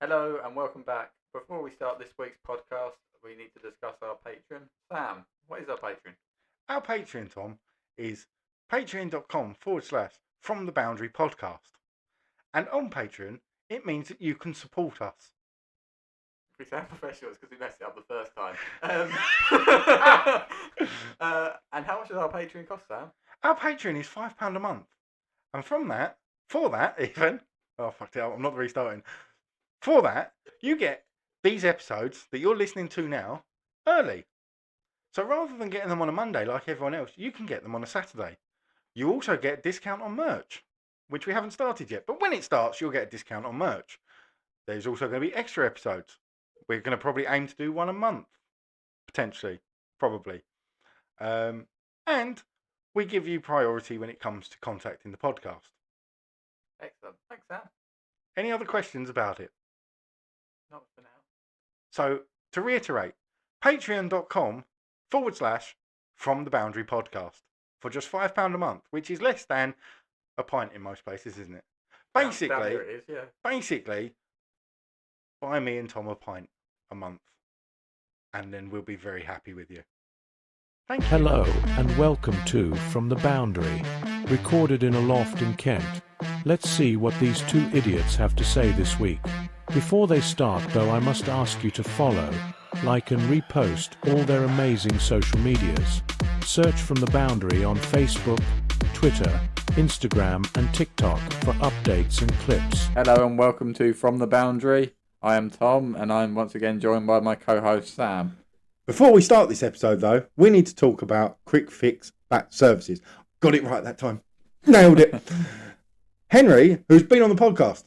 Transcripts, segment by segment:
Hello and welcome back. Before we start this week's podcast, we need to discuss our Patreon. Sam, what is our Patreon? Our Patreon, Tom, is patreon.com/From the Boundary Podcast. And on Patreon, it means that you can support us. If we sound professional, it's because we messed it up the first time. And how much does our Patreon cost, Sam? Our Patreon is £5 a month. And for that even, oh fuck it, I'm not restarting. For that, you get these episodes that you're listening to now early. So rather than getting them on a Monday like everyone else, you can get them on a Saturday. You also get a discount on merch, which we haven't started yet. But when it starts, you'll get a discount on merch. There's also going to be extra episodes. We're going to probably aim to do one a month, potentially, probably. And we give you priority when it comes to contacting the podcast. Excellent. Thanks, Sam. Any other questions about it? Not for now. So, to reiterate, patreon.com/From the Boundary Podcast for just £5 a month, which is less than a pint in most places, isn't it? Down here it is, yeah. Basically, buy me and Tom a pint a month, and then we'll be very happy with you. Thank you. Hello and welcome to From the Boundary, recorded in a loft in Kent. Let's see what these two idiots have to say this week. Before they start though, I must ask you to follow, like and repost all their amazing social medias. Search From the Boundary on Facebook, Twitter, Instagram and TikTok for updates and clips. Hello and welcome to From the Boundary. I am Tom and I'm once again joined by my co-host Sam. Before we start this episode, though, we need to talk about Quick Fix Bat Services. Got it right that time. Nailed it. Henry, who's been on the podcast,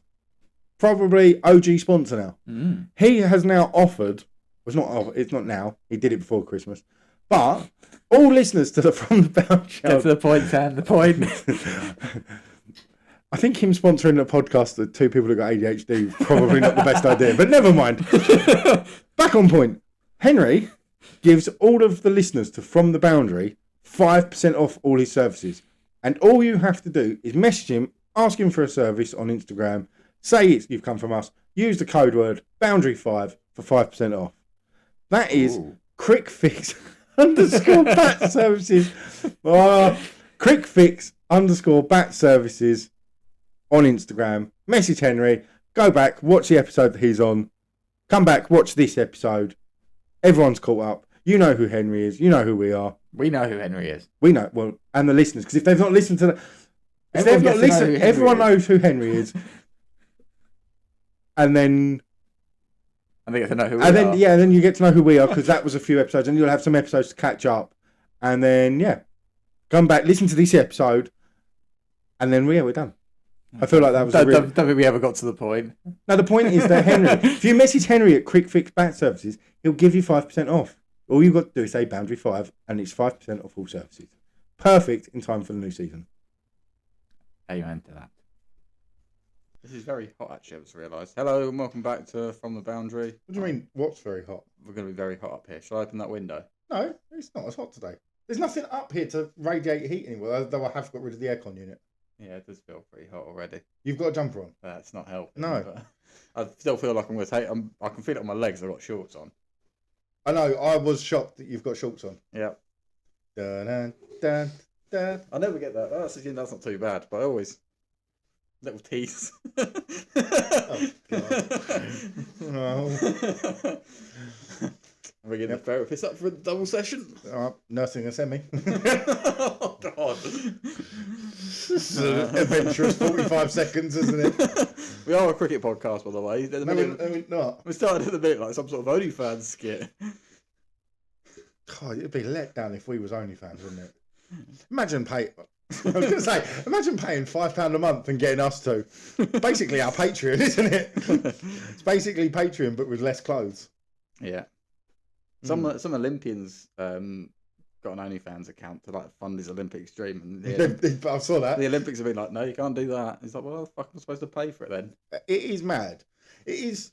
probably OG sponsor now. He has now offered, it's not now, he did it before Christmas, but all listeners to the From the Boundary show. Get to the point, Sam, the point. I think him sponsoring a podcast that two people that got ADHD is probably not the best idea, but never mind. Back on point. Henry gives all of the listeners to From the Boundary 5% off all his services. And all you have to do is message him, ask him for a service on Instagram, say you've come from us, use the code word Boundary5 for 5% off. That is Quick Fix _Bat Services. Quick Fix _Bat Services on Instagram. Message Henry, go back, watch the episode that he's on, come back, watch this episode. Everyone's caught up. You know who Henry is. You know who we are. We know who Henry is. We know, well, and the listeners, because if they've not listened to everyone knows who Henry is. And then, I think I know who we are. Then you get to know who we are, because that was a few episodes, and you'll have some episodes to catch up. And then, come back, listen to this episode, and then we're done. I feel like that was don't think we ever got to the point. No, the point is that Henry, if you message Henry at Quick Fix Bat Services, he'll give you 5% off. All you've got to do is say Boundary 5, and it's 5% off all services. Perfect in time for the new season. Amen to that. This is very hot, actually, I've just realised. Hello and welcome back to From the Boundary. What do you mean, what's very hot? We're going to be very hot up here. Shall I open that window? No, it's not as hot today. There's nothing up here to radiate heat anymore, though I have got rid of the aircon unit. Yeah, it does feel pretty hot already. You've got a jumper on? That's not helping. No. But I still feel like I'm going to take... I can feel it on my legs. I've got shorts on. I know, I was shocked that you've got shorts on. Yep. Dun, dun, dun, dun. I never get that. That's not too bad, but I always... Little tease. Oh, God. No. We're getting the therapist up for a double session. Nursing a semi. Oh, God. This is an adventurous 45 seconds, isn't it? We are a cricket podcast, by the way. No, we're not. We started at the bit like some sort of OnlyFans skit. God, it'd be let down if we was OnlyFans, wouldn't it? Imagine paying £5 a month and getting us to. Basically our Patreon, isn't it? It's basically Patreon, but with less clothes. Yeah. Some Olympians got an OnlyFans account to like fund his Olympics dream, and I saw that. The Olympics have been like, no, you can't do that. He's like, well, the fuck am I supposed to pay for it then? It is mad. It is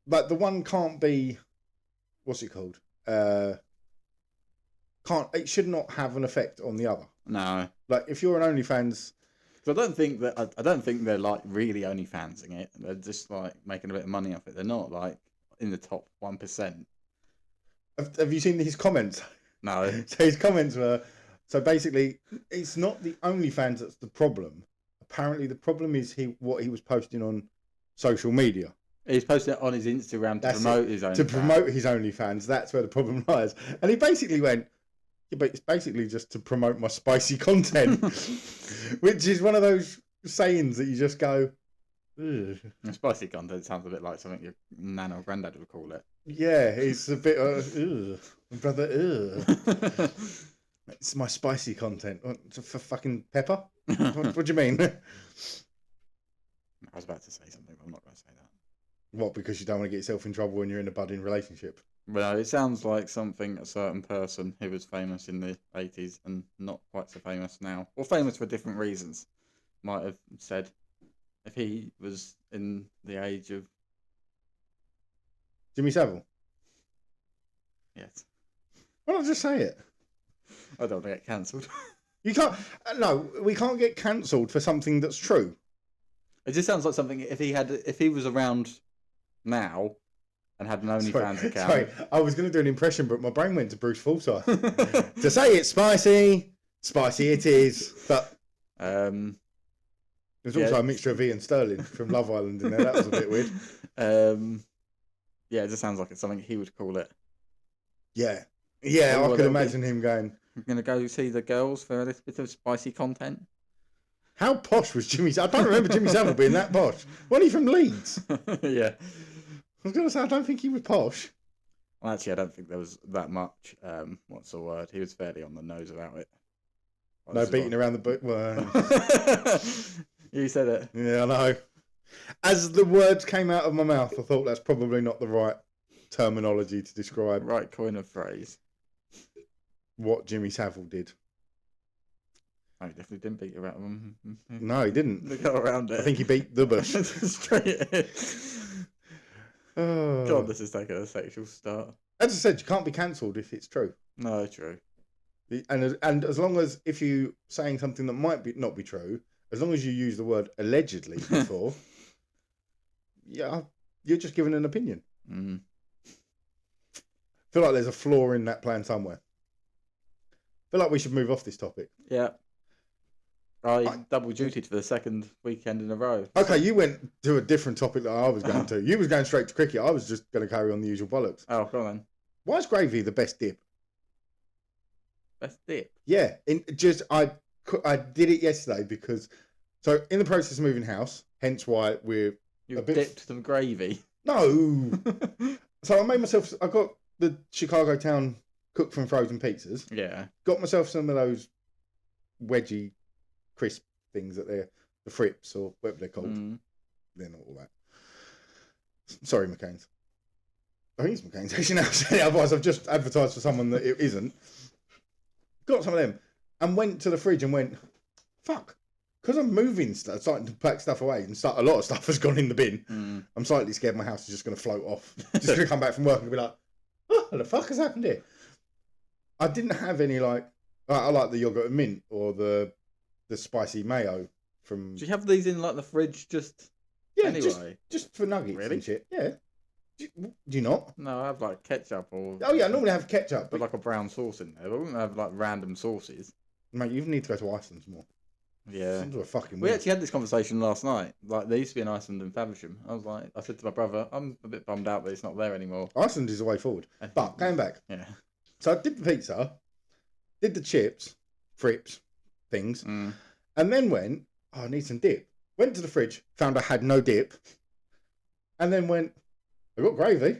like the one can't be. What's it called? It should not have an effect on the other. No. Like if you're an OnlyFans, Because I don't think they're like really only fansing it. They're just like making a bit of money off it. They're not like in the top 1%. Have you seen his comments? No. So his comments were, so basically, it's not the OnlyFans that's the problem. Apparently, the problem is what he was posting on social media. He's posting it on his Instagram to promote his own. To promote his OnlyFans, that's where the problem lies. And he basically went, yeah, but it's basically just to promote my spicy content, which is one of those sayings that you just go, ugh. Spicy content sounds a bit like something your nan or granddad would call it. Yeah, it's a bit, ugh, brother, ugh. It's my spicy content. For fucking pepper? What do you mean? I was about to say something, but I'm not going to say that. What, because you don't want to get yourself in trouble when you're in a budding relationship? Well, it sounds like something a certain person who was famous in the 80s and not quite so famous now, or famous for different reasons, might have said if he was in the age of... Jimmy Savile? Yes. Why not just say it? I don't want to get cancelled. You can't... No, we can't get cancelled for something that's true. It just sounds like something, if he was around now and had an OnlyFans account... Sorry, I was going to do an impression, but my brain went to Bruce Forsyth. To say it's spicy, spicy it is, but... There's also a mixture of Ian Sterling from Love Island in there. That was a bit weird. Yeah, it just sounds like it's something he would call it. Yeah. Yeah, I could imagine him going... I'm going to go see the girls for a little bit of spicy content. How posh was Jimmy Savile? I don't remember Jimmy Savile being that posh. Wasn't he from Leeds? Yeah. I was going to say, I don't think he was posh. Well, actually, I don't think there was that much, what's the word? He was fairly on the nose about it. No beating around the bush. Well, you said it. Yeah, I know. As the words came out of my mouth, I thought that's probably not the right terminology to describe Right coin of phrase. what Jimmy Savile did. I definitely didn't beat around them. No, he didn't. They got around it. I think he beat the bush. Straight in. Oh. God, this is taking a sexual start. As I said, you can't be cancelled if it's true. No, true. And as long as, if you saying something that might not be true, as long as you use the word allegedly before, yeah, you're just giving an opinion. Mm. Feel like there's a flaw in that plan somewhere. Feel like we should move off this topic. Yeah. I double dutied for the second weekend in a row. Okay, you went to a different topic that I was going to. You was going straight to cricket. I was just going to carry on the usual bollocks. Oh, go on then. Why is gravy the best dip? Best dip? Yeah, I did it yesterday because, so in the process of moving house, hence why we're You a bit... dipped some gravy. No! So I got the Chicago Town cooked from frozen pizzas. Yeah. Got myself some of those wedgie crisp things that they're the frips or whatever they're called. Mm. They're not all that. Sorry, McCain's. I think it's McCain's actually now. Otherwise, I've just advertised for someone that it isn't. Got some of them and went to the fridge and went, fuck. Because I'm moving stuff, starting to pack stuff away, and a lot of stuff has gone in the bin. Mm. I'm slightly scared my house is just going to float off. Just going to come back from work and be like, oh, what the fuck has happened here? I didn't have any I like the yogurt and mint or the spicy mayo from... Do you have these in like the fridge just anyway? Just for nuggets Really? and shit. Yeah. Do you not? No, I have like ketchup or... Oh yeah, I normally have ketchup. But like a brown sauce in there. But I wouldn't have like random sauces. Mate, you need to go to Iceland more. Yeah. Iceland's a fucking We weird. actually had this conversation last night. Like, there used to be an Iceland in Faversham. I said to my brother, I'm a bit bummed out that it's not there anymore. Iceland is the way forward. But going back. Yeah. So I did the pizza, did the chips, frips, things, Mm. and then went, I need some dip. Went to the fridge, found I had no dip, and then went, I got gravy.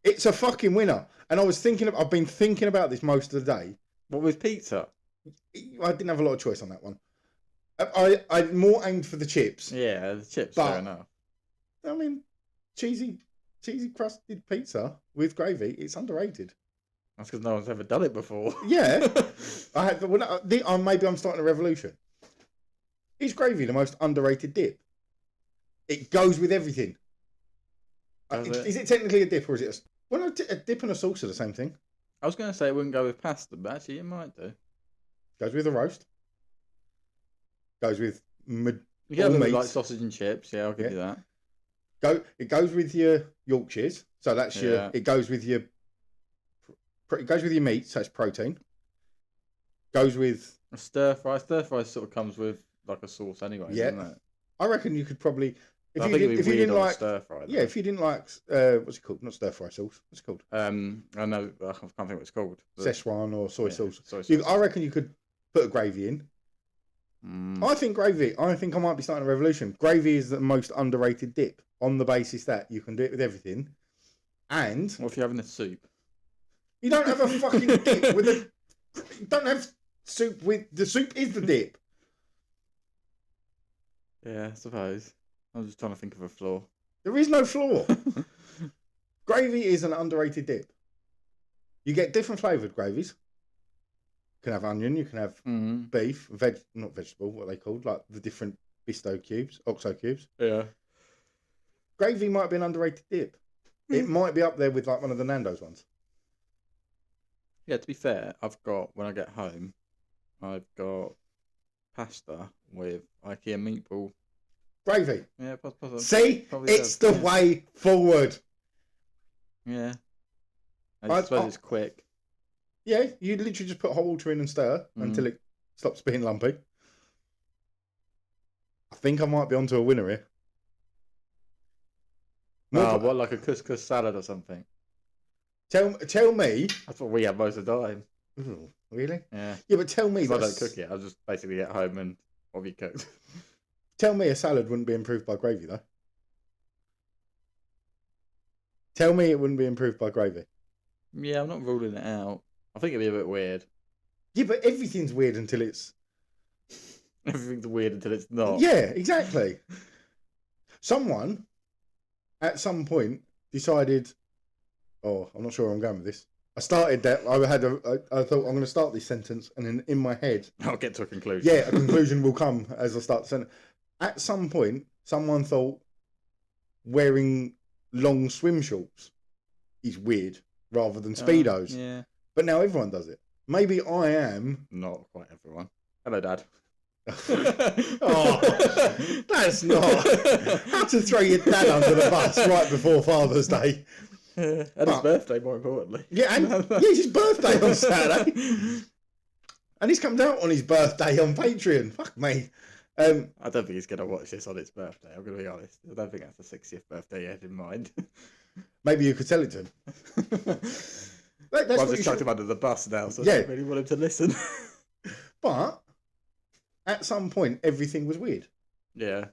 It's a fucking winner. And I've been thinking about this most of the day. What with pizza? I didn't have a lot of choice on that one. I more aimed for the chips. Yeah, the chips, But- fair enough. I mean, cheesy crusted pizza with gravy, it's underrated. That's because no one's ever done it before. Yeah. Maybe I'm starting a revolution. Is gravy the most underrated dip? It goes with everything. Does it? Is it technically a dip or is it a dip and a sauce are the same thing? I was going to say it wouldn't go with pasta, but actually it might do. Goes with a roast. Goes with You can all have it with, like meats. sausage and chips. Yeah, I'll give you that. It goes with your Yorkshires, so that's Yeah. it goes with your it goes with your meat, so it's protein. Goes with A stir fry. Stir fry sort of comes with like a sauce anyway, Yeah. doesn't it? I reckon you could probably I think it'd be if you weird didn't on a like stir fry. yeah, if you didn't like what's it called? Not stir fry sauce. What's it called? I know. I can't think what it's called. but- Szechuan or soy yeah, sauce. Soy sauce. I reckon you could put a gravy in. Mm. I think I might be starting a revolution. Gravy is the most underrated dip on the basis that you can do it with everything. And What if you're having a soup? you don't have a fucking dip with a. You don't have soup with. The soup is the dip. Yeah, I suppose. I was just trying to think of a flaw. There is no flaw. Gravy is an underrated dip. You get different flavoured gravies. You can have onion, you can have Mm. beef, not vegetable, what are they called? Like the different Bisto cubes, Oxo cubes. Yeah. Gravy might be an underrated dip. It might be up there with like one of the Nando's ones. Yeah, to be fair, when I get home, I've got pasta with IKEA meatball. Gravy. Yeah, possibly. See? probably It's does, the yeah. way forward. Yeah. I- I suppose I- it's quick. Yeah, you literally just put hot water in and stir Mhm. until it stops being lumpy. I think I might be onto a winner here. Oh, what, like a couscous salad or something? Tell me. That's what we have most of the time. Ooh, really? Yeah. Yeah, but tell me 'Cause I that don't cook it. I just basically get home and what have you cooked? Tell me a salad wouldn't be improved by gravy, though. Tell me it wouldn't be improved by gravy. Yeah, I'm not ruling it out. I think it'd be a bit weird. Yeah, but everything's weird until it's. Everything's weird until it's not. Yeah, exactly. Someone, at some point, decided. Oh, I'm not sure where I'm going with this. I started that. I thought I'm going to start this sentence, and then in my head, I'll get to a conclusion. yeah, a conclusion will come as I start the sentence. At some point, someone thought wearing long swim shorts is weird rather than speedos. Yeah. But now everyone does it. Maybe I am. Not quite everyone. Hello, Dad. Oh, that's not. How to throw your dad under the bus right before Father's Day. And his But- birthday, more importantly. Yeah, and yeah, it's his birthday on Saturday. And he's comes out on his birthday on Patreon. Fuck me. I don't think he's going to watch this on his birthday. I'm going to be honest. I don't think that's the 60th birthday he had in mind. Maybe you could tell it to him. That's I've what you just chucked should- him under the bus now, so Yeah. I don't really want him to listen. But at some point, everything was weird. Yeah.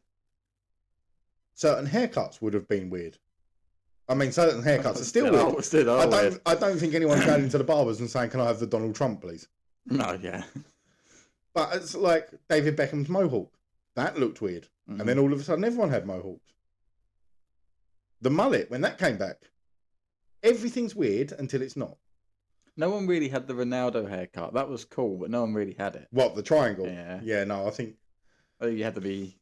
Certain haircuts would have been weird. I mean, certain haircuts are still Still weird. Still I are weird. don't think anyone's going into the barbers and saying, "Can I have the Donald Trump, please?" No, yeah. But it's like David Beckham's mohawk. That looked weird. Mhm. And then all of a sudden, everyone had mohawks. The mullet, when that came back, everything's weird until it's not. No one really had the Ronaldo haircut. That was cool, but no one really had it. What, the triangle? Yeah. Yeah, no, I think I think you had to be.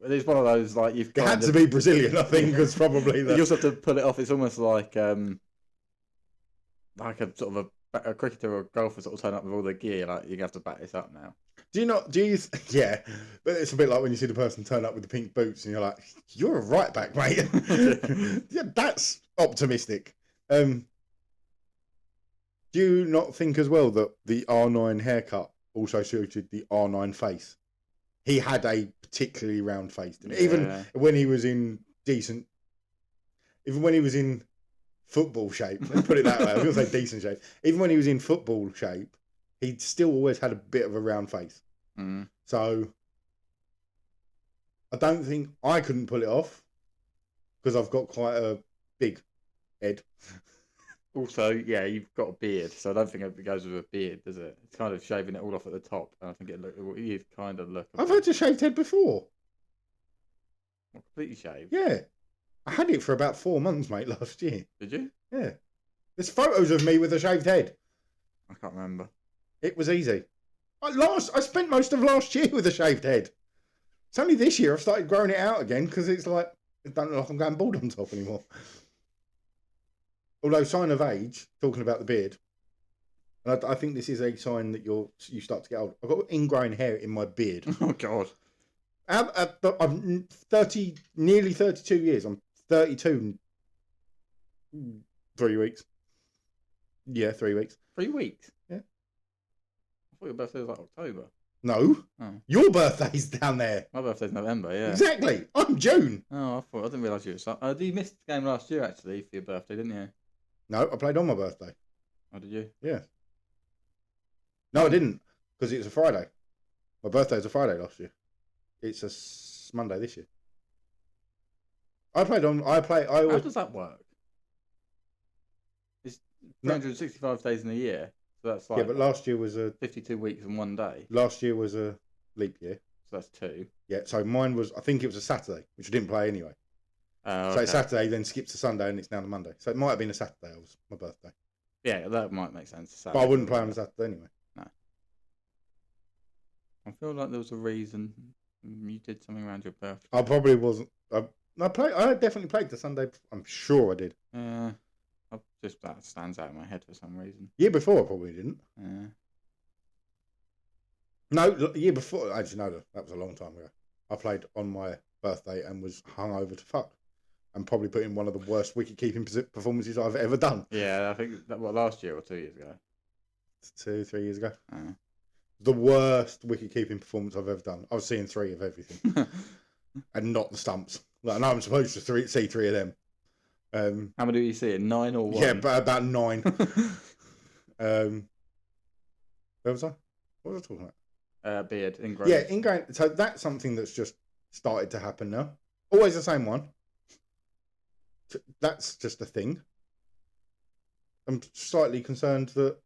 It's one of those like you've it had kind to of. be Brazilian, I think, because probably You the. also have to pull it off. It's almost like a sort of a cricketer or a golfer sort of turn up with all the gear. Like you have to back this up now. Yeah, but it's a bit like when you see the person turn up with the pink boots and you're like, you're a right back, mate. Yeah, that's optimistic. Do you not think as well that the R9 haircut also suited the R9 face? He had a particularly round face, didn't he? Even Yeah. when he was in football shape, let's put it that way. I was going to say decent shape. Even when he was in football shape, he still always had a bit of a round face. Mm. So I don't think I couldn't pull it off because I've got quite a big head. Also, yeah, you've got a beard, so I don't think it goes with a beard, does it? It's kind of shaving it all off at the top, and I think you kind of look. I've had a shaved head before. Completely shaved. Yeah. I had it for about 4 months, mate, last year. Did you? Yeah. There's photos of me with a shaved head. I can't remember. It was easy. I spent most of last year with a shaved head. It's only this year I've started growing it out again because it's like, it don't look like I'm going bald on top anymore. Although sign of age, talking about the beard, and I think this is a sign that you start to get old. I've got ingrown hair in my beard. Oh God. I'm 30, nearly 32 years. I'm 32 in 3 weeks. Yeah, 3 weeks. 3 weeks? Yeah. I thought your birthday was like October. No. Oh. Your birthday's down there. My birthday's November, yeah. Exactly. I'm June. Oh, I didn't realise you were... you missed the game last year, actually, for your birthday, didn't you? No, I played on my birthday. Oh, did you? Yeah. No, I didn't, because it was a Friday. My birthday was a Friday last year. It's a Monday this year. How does that work? It's No. 365 days in a year, so that's like Yeah, but last year was 52 weeks in one day, last year was a leap year. so that's 2. Yeah, so mine was, I think it was a Saturday, which I didn't play anyway. Oh, So it's okay. Saturday, then skips to Sunday, and it's now to Monday. So it might have been a Saturday. It was my birthday, Yeah, that might make sense. but I wouldn't play on a Saturday anyway. I feel like there was a reason you did something around your birthday. I probably wasn't. I definitely played the Sunday. I'm sure I did. Yeah, that stands out in my head for some reason. Year before, I probably didn't. Yeah. No, the year before. Actually, no, that was a long time ago. I played on my birthday and was hungover to fuck, and probably put in one of the worst wicket-keeping performances I've ever done. Yeah, I think that last year or 2 years ago. 2-3 years ago. Uh. The worst wicket-keeping performance I've ever done. I was seeing 3 of everything, and not the stumps. Like, I know I'm supposed to see 3 of them. How many do you see it? 9 or 1? Yeah, but about 9. Where was I? What was I talking about? Beard, ingrown. Yeah, ingrown. So that's something that's just started to happen now. Always the same one. That's just a thing. I'm slightly concerned that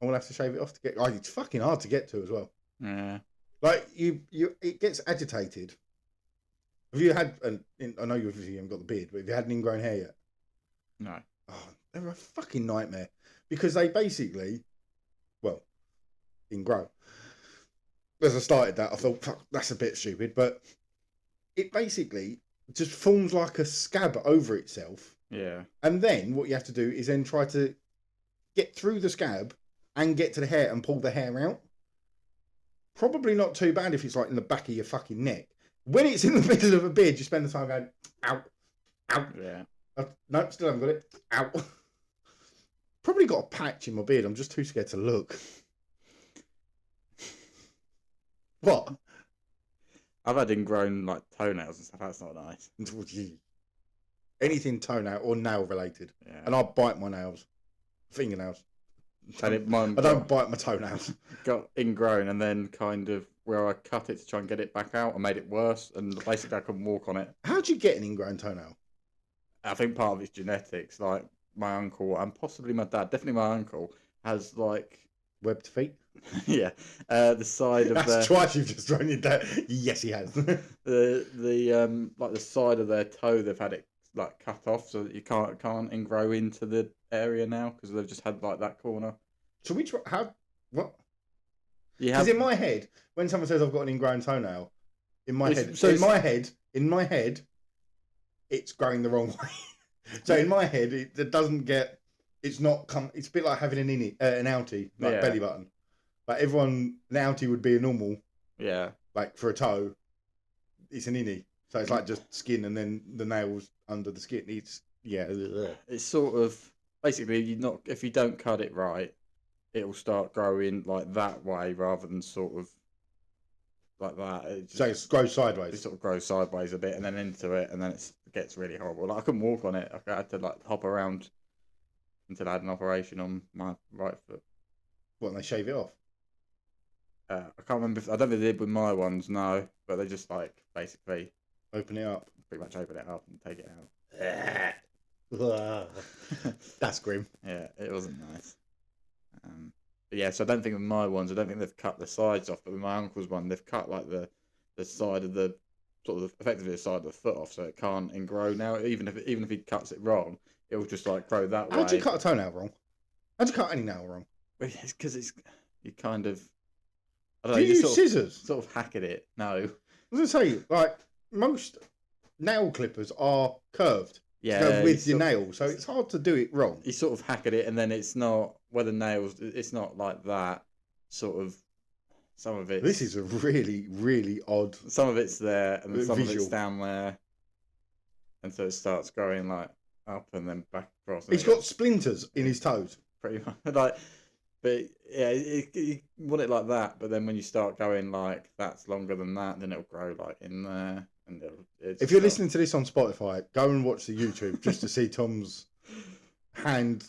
I'm gonna have to shave it off to get. It's fucking hard to get to as well. Yeah. Like it gets agitated. Have you had? I know you obviously haven't got the beard, but have you had an ingrown hair yet? No. Oh, they're a fucking nightmare because they basically, ingrown. As I started that, I thought, fuck, that's a bit stupid, but it basically just forms like a scab over itself. Yeah. And then what you have to do is then try to get through the scab and get to the hair and pull the hair out. Probably not too bad if it's like in the back of your fucking neck. When it's in the middle of a beard, you spend the time going, ow, ow. Yeah. No, still haven't got it. Ow. Probably got a patch in my beard. I'm just too scared to look. What? I've had ingrown like toenails and stuff. That's not nice. Anything toenail or nail related. Yeah. And I bite my nails. Fingernails. Mine I don't bite my toenails. got ingrown, and then kind of where I cut it to try and get it back out, I made it worse, and basically I couldn't walk on it. How'd you get an ingrown toenail? I think part of it's genetics. Like my uncle and possibly my dad, definitely my uncle, has like Webbed feet? yeah, the side of That's twice you've just thrown your dad. Yes, he has. the like the side of their toe, they've had it like cut off so that you can't ingrow into the area now because they've just had like that corner. So what? You Because have in my head, when someone says I've got an ingrown toenail, in my head, it's growing the wrong way. So in my head, it doesn't get. It's not come. It's a bit like having an outie, like belly button. Like an outie would be a normal. Yeah. Like for a toe, it's an innie. So it's like just skin and then the nails under the skin. It's sort of basically if you don't cut it right, it'll start growing like that way rather than sort of like that. It grows sideways. It sort of grows sideways a bit and then into it, and then it gets really horrible. Like I couldn't walk on it. I had to like hop around until I had an operation on my right foot. What, and they shave it off? I can't remember. I don't think they did with my ones, no. But they just like basically open it up, pretty much open it up and take it out. That's grim. Yeah, it wasn't nice. But yeah, so I don't think with my ones, I don't think they've cut the sides off. But with my uncle's one, they've cut like the side of the sort of effectively the side of the foot off, so it can't ingrow now. Even if he cuts it wrong, it will just like grow that way. How'd you cut a toenail wrong? How'd you cut any nail wrong? It's because you kind of. I don't Do know, you use scissors? Sort of hack at it. No. I was going to say, like, most nail clippers are curved. Yeah. With your nails, so it's hard to do it wrong. You sort of hack at it, and then it's not, where the nails, it's not like that, sort of, some of it. This is a really, really odd. Some of it's there, and then some of Visual. it's down there, and so it starts going like up and then back across. And He's it got goes splinters in his toes. pretty much like, but yeah, you want it like that. But then when you start going like that's longer than that, then it'll grow like in there. And If you're listening to this on Spotify, go and watch the YouTube just to see Tom's hand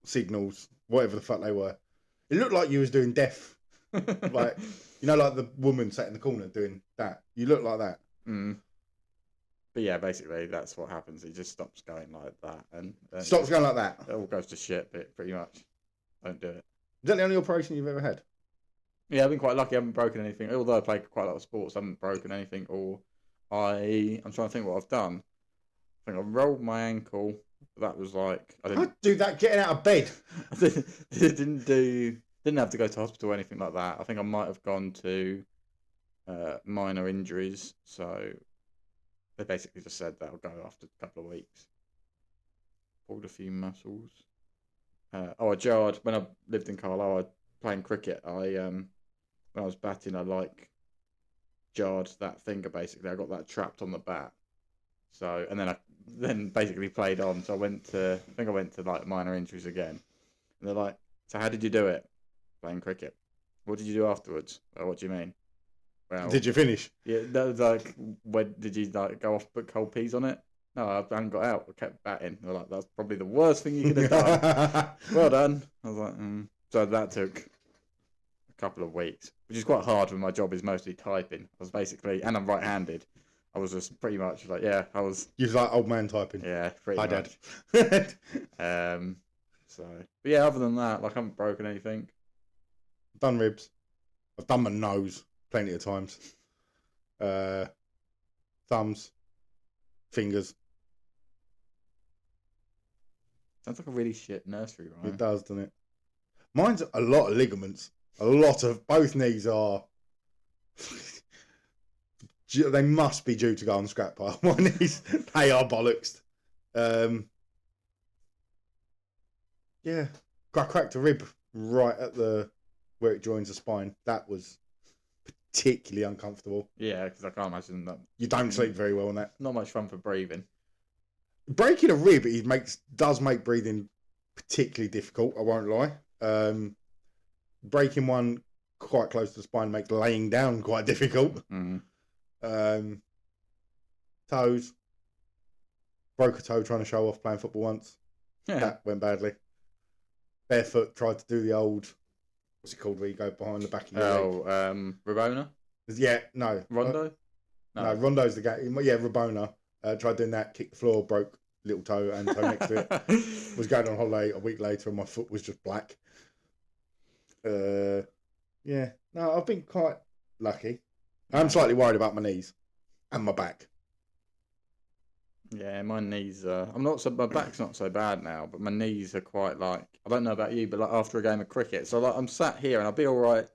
signals, whatever the fuck they were. It looked like you was doing deaf, like like the woman sat in the corner doing that. You look like that. Mm. But yeah, basically that's what happens. It just stops going like that, and then Stops going like that. it all goes to shit. But pretty much, don't do it. Is that the only operation you've ever had? Yeah, I've been quite lucky. I haven't broken anything. Although I played quite a lot of sports, I haven't broken anything. Or I'm trying to think what I've done. I think I rolled my ankle. That was like I I'd do that getting out of bed. didn't have to go to hospital or anything like that. I think I might have gone to minor injuries. So they basically just said that'll go after a couple of weeks. Pulled a few muscles. I jarred when I lived in Carlisle. I playing cricket. When I was batting, I jarred that finger basically. I got that trapped on the bat. So and then I basically played on. So I went to like minor injuries again. And they're like, so how did you do it? Playing cricket. What did you do afterwards? Well, what do you mean? Well, Did you finish? yeah, that was like, when did you like go off put cold peas on it? No, I hadn't got out. I kept batting. They're like, that's probably the worst thing you could have done. Well done. I was like, So that took a couple of weeks, which is quite hard when my job is mostly typing. I was basically, and I'm right-handed. I was just pretty much like, yeah, I was. You was like old man typing. Yeah, pretty Hi, much. Dad. So, but yeah, other than that, like, I haven't broken anything. Done ribs. I've done my nose plenty of times. Thumbs, fingers. Sounds like a really shit nursery rhyme. It does, doesn't it? Mine's a lot of ligaments. A lot of both knees are. They must be due to go on scrap pile. My knees, they are bollocks. Yeah, I cracked a rib right at where it joins the spine. That was particularly uncomfortable. Yeah, because I can't imagine that. You don't sleep very well on that. Not much fun for breathing. Breaking a rib does make breathing particularly difficult. I won't lie. Breaking one quite close to the spine makes laying down quite difficult. Mm. Toes. Broke a toe trying to show off playing football once. Yeah. That went badly. Barefoot tried to do the old, what's it called, where you go behind the back of your leg. Rabona? Yeah, no. Rondo? No, Rondo's the guy. Yeah, Rabona. Tried doing that, kicked the floor, broke little toe and toe next to it. Was going on holiday a week later and my foot was just black. Yeah. No, I've been quite lucky. I'm slightly worried about my knees and my back. Yeah, my knees my back's not so bad now, but my knees are quite like, I don't know about you, but like after a game of cricket. So like I'm sat here and I'll be all right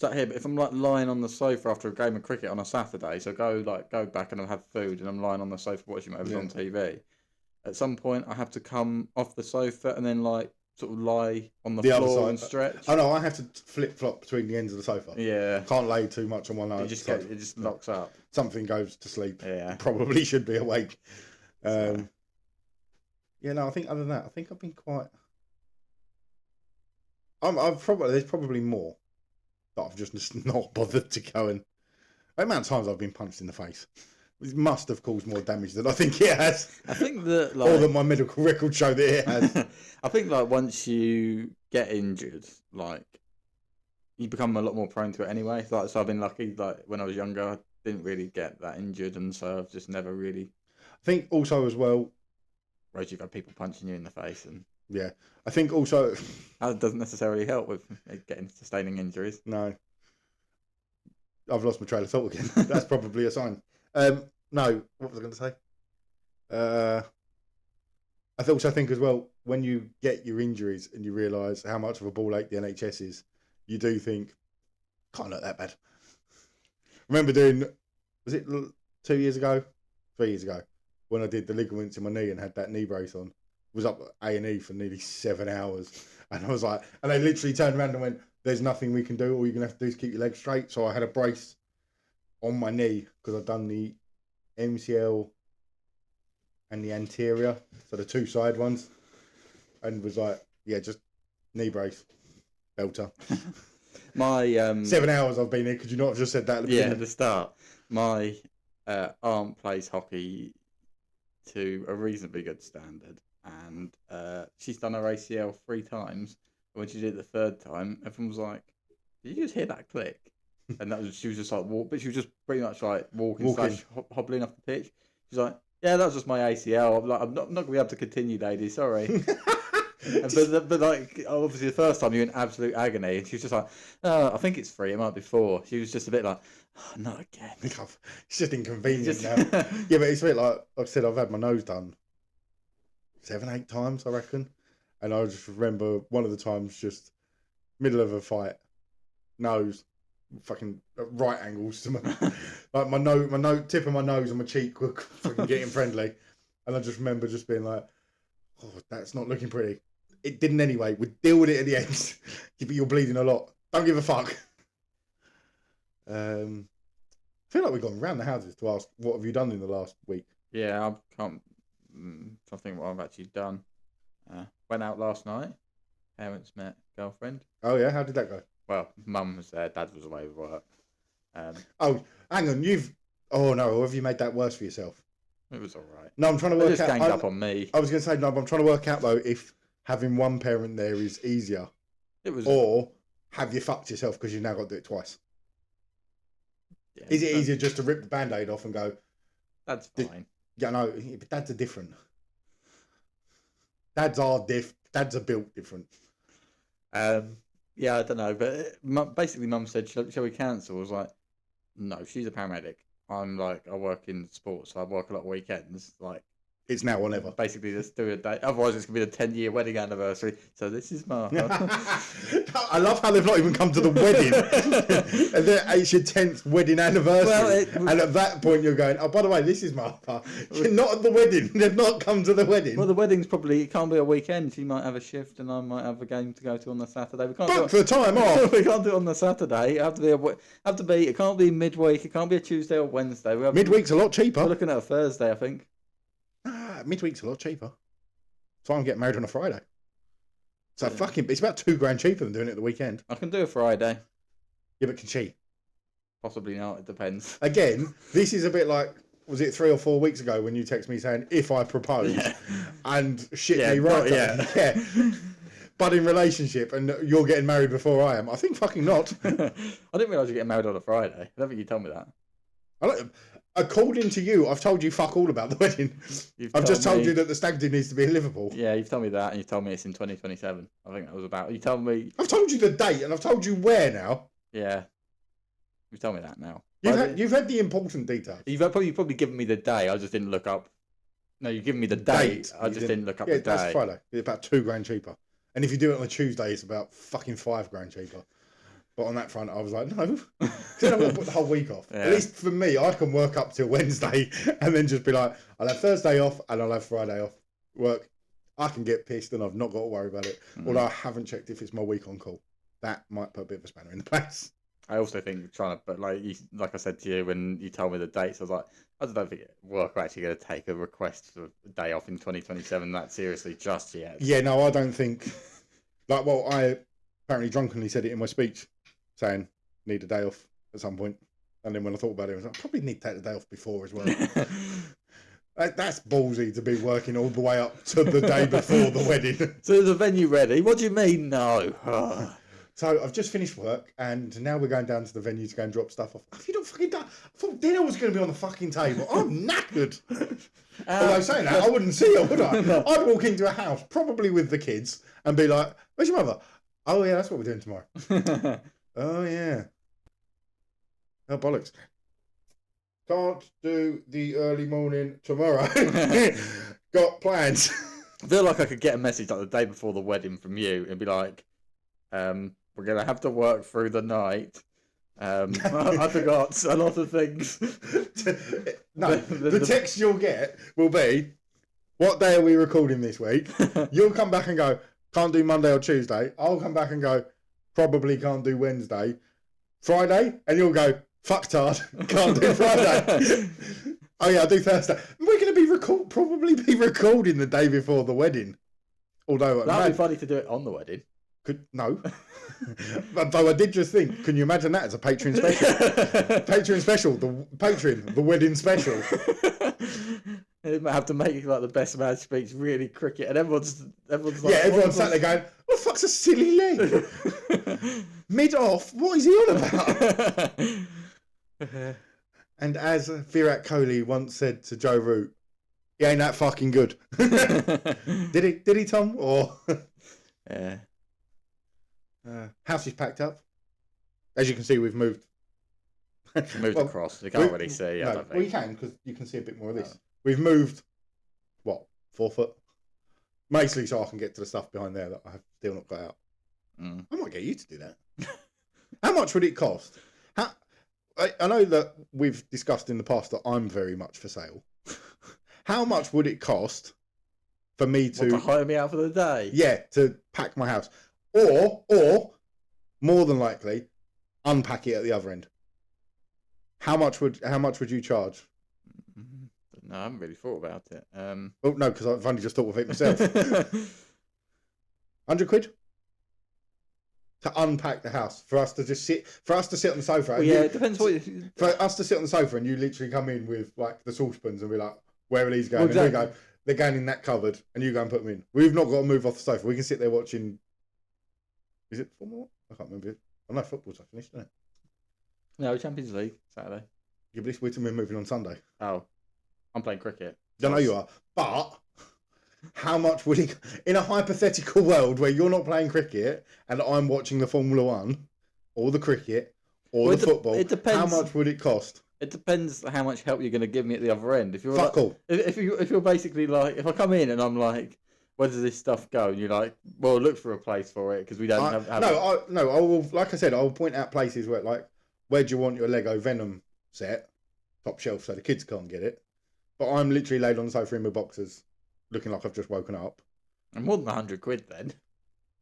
sat here, but if I'm like lying on the sofa after a game of cricket on a Saturday, so go back and I'll have food and I'm lying on the sofa watching whatever's on TV. At some point I have to come off the sofa and then like sort of lie on the other floor side. and stretch. Oh no, I have to flip flop between the ends of the sofa. Yeah. Can't lay too much on one It side. it just locks up. Something goes to sleep. Yeah. Probably should be awake. Yeah, no, I think other than that, I think I've been quite. There's probably more that I've just not bothered to go and. The amount of times I've been punched in the face, it must have caused more damage than I think it has. I think that like, or that my medical records show that it has. I think like once you get injured, like you become a lot more prone to it anyway. Like so, I've been lucky. Like when I was younger, I didn't really get that injured, and so I've just never really. I think also as well. Whereas you've had people punching you in the face, and yeah, I think also that doesn't necessarily help with sustaining injuries. No, I've lost my trail of thought again. That's probably a sign. No, what was I going to say? I also think as well, when you get your injuries and you realise how much of a ball ache the NHS is, you do think, can't look that bad. Remember doing, was it 2 years ago? 3 years ago, when I did the ligaments in my knee and had that knee brace on, was up at A&E for nearly 7 hours. And I was like, and they literally turned around and went, there's nothing we can do. All you're going to have to do is keep your legs straight. So I had a brace on my knee because I'd done the MCL and the anterior, so the two side ones, and was like, yeah, just knee brace, belter. My 7 hours I've been here. Could you not have just said that at the yeah, beginning? at the start. My aunt plays hockey to a reasonably good standard, and she's done her ACL 3 times. When she did it the third time, everyone was like, "Did you just hear that click?" And that was she was just like but she was just pretty much like walking. Hobbling off the pitch. She's like, "Yeah, that was just my ACL. I'm not gonna be able to continue, lady. Sorry." but like obviously the first time you're in absolute agony, and she's just like, "Oh, I think it's 3. It might be 4." She was just a bit like, "Oh, not again." It's just inconvenient now. Yeah, but it's a bit like I said. I've had my nose done 7, 8 times, I reckon. And I just remember one of the times, just middle of a fight, nose, fucking right angles to my, like my nose, tip of my nose and my cheek were fucking getting friendly, and I just remember just being like, "Oh, that's not looking pretty." It didn't anyway. We'd deal with it at the end. But you're bleeding a lot. Don't give a fuck. I feel like we've gone round the houses to ask, what have you done in the last week? Yeah, I can't. I think what I've actually done. Went out last night. Parents met girlfriend. Oh yeah, how did that go? Well, mum was there. Dad was away with work. Oh, hang on. Oh no, have you made that worse for yourself? It was all right. No, I'm trying to They work just out. ganged up on me. I was going to say no, but I'm trying to work out though if having one parent there is easier, It was. or have you fucked yourself because you've now got to do it twice? Yeah, Is it easier just to rip the band-aid off and go? That's fine. Yeah, no, but dads are different. Dads are built different. Yeah, I don't know, but basically, mum said, "Shall we cancel?" I was like, "No, she's a paramedic. I'm like, I work in sports, so I work a lot of weekends. Like, It's now or never. basically, let's do a day. Otherwise, it's gonna be the 10-year wedding anniversary. So this is Martha." I love how they've not even come to the wedding. And it's your 10th wedding anniversary. And at that point, you're going, "Oh, by the way, this is Martha." You're not at the wedding. They've not come to the wedding. Well, the wedding's probably it can't be a weekend. She might have a shift, and I might have a game to go to on the Saturday. We can't. Book the time off. We can't do it on the Saturday. It It can't be midweek. It can't be a Tuesday or Wednesday. Midweek's a lot We're cheaper. looking at a Thursday, I think. Midweek's a lot cheaper. So I'm getting married on a Friday. So it's about $2,000 cheaper than doing it at the weekend. I can do a Friday. Yeah, but can she? Possibly not. It depends. Again, this is a bit like, was it 3 or 4 weeks ago when you text me saying, "If I propose," and shit me right up. Yeah. Budding relationship, and you're getting married before I am. I think fucking not. I didn't realise you're getting married on a Friday. I don't think you told me that. According to you, I've told you fuck all about the wedding. I've just told you that the stag do needs to be in Liverpool. Yeah, you've told me that, and you've told me it's in 2027. I think that was about. You told me. I've told you the date, and I've told you where now. Yeah, you've told me that now. You've had the important details. You've probably given me the day. I just didn't look up. No, you've given me the date. I just didn't look up the day. That's Friday. It's about $2,000 cheaper. And if you do it on a Tuesday, it's about fucking $5,000 cheaper. But on that front, I was like, no. Then I'm going to put the whole week off. Yeah. At least for me, I can work up till Wednesday and then just be like, I'll have Thursday off and I'll have Friday off work. I can get pissed and I've not got to worry about it. Although I haven't checked if it's my week on call. That might put a bit of a spanner in the place. I also think but like I said to you when you told me the dates, I was like, I don't think work are actually going to take a request for a day off in 2027 that seriously just yet. Yeah, no, I don't think. I apparently drunkenly said it in my speech, saying need a day off at some point. And then when I thought about it, I was like, I probably need to take the day off before as well. That's ballsy to be working all the way up to the day before the wedding. So is the venue ready? What do you mean, no? So I've just finished work and now we're going down to the venue to go and drop stuff off. Have you not fucking done? I thought dinner was going to be on the fucking table. I'm knackered. Although saying that, I wouldn't see it, would I? No. I'd walk into a house, probably with the kids, and be like, "Where's your mother?" "Oh yeah, that's what we're doing tomorrow." "Oh yeah." "Oh bollocks. Can't do the early morning tomorrow. Got plans." I feel like I could get a message like the day before the wedding from you and be like, we're going to have to work through the night. I forgot a lot of things. No, the text you'll get will be, "What day are we recording this week?" You'll come back and go, "Can't do Monday or Tuesday." I'll come back and go, probably can't do Wednesday. Friday, and you'll go, fucktard, can't do Friday. Oh yeah, I'll do Thursday. We're going to probably be recording the day before the wedding. Although that'd be funny to do it on the wedding. No. Though I did just think, can you imagine that as a Patreon special? Patreon special, the wedding special. They might have to make like the best man speaks really cricket, and everyone's like, everyone's sat there going, "What the fuck's a silly leg? Mid off? What is he on about?" And as Virat Kohli once said to Joe Root, "He ain't that fucking good." Did he, Tom? Or yeah. House is packed up. As you can see, we've moved. Across. You can't really see. I don't think. Well, you can, because you can see a bit more of this. We've moved, 4 foot? Mostly so I can get to the stuff behind there that I have still not got out. Mm. I might get you to do that. How much would it cost? I know that we've discussed in the past that I'm very much for sale. How much would it cost for me to hire me out for the day? Yeah, to pack my house. Or more than likely, unpack it at the other end. How much would you charge? No, I haven't really thought about it. Oh no, because I've only just thought of it myself. 100 quid to unpack the house for us to sit on the sofa. Well, yeah, it depends what. For us to sit on the sofa and you literally come in with like the saucepans and be like, "Where are these going?" Well, exactly. And we go, "They're going in that cupboard," and you go and put them in. We've not got to move off the sofa. We can sit there watching. Is it Formula 1? I can't remember. I know football's finished, isn't it? No, Champions League Saturday. Yeah, but we're moving on Sunday. Oh, I'm playing cricket. I know you are, but how much would it, in a hypothetical world where you're not playing cricket and I'm watching the Formula 1 or the cricket or the football, it depends. How much would it cost? It depends how much help you're going to give me at the other end. If you're Fuck all. If you're basically like, if I come in and I'm like, where does this stuff go? And you're like, well, look for a place for it because we don't have. I will. Like I said, I will point out places where, like, where do you want your Lego Venom set? Top shelf, so the kids can't get it. But I'm literally laid on the sofa in my boxers, looking like I've just woken up. And more than 100 quid then.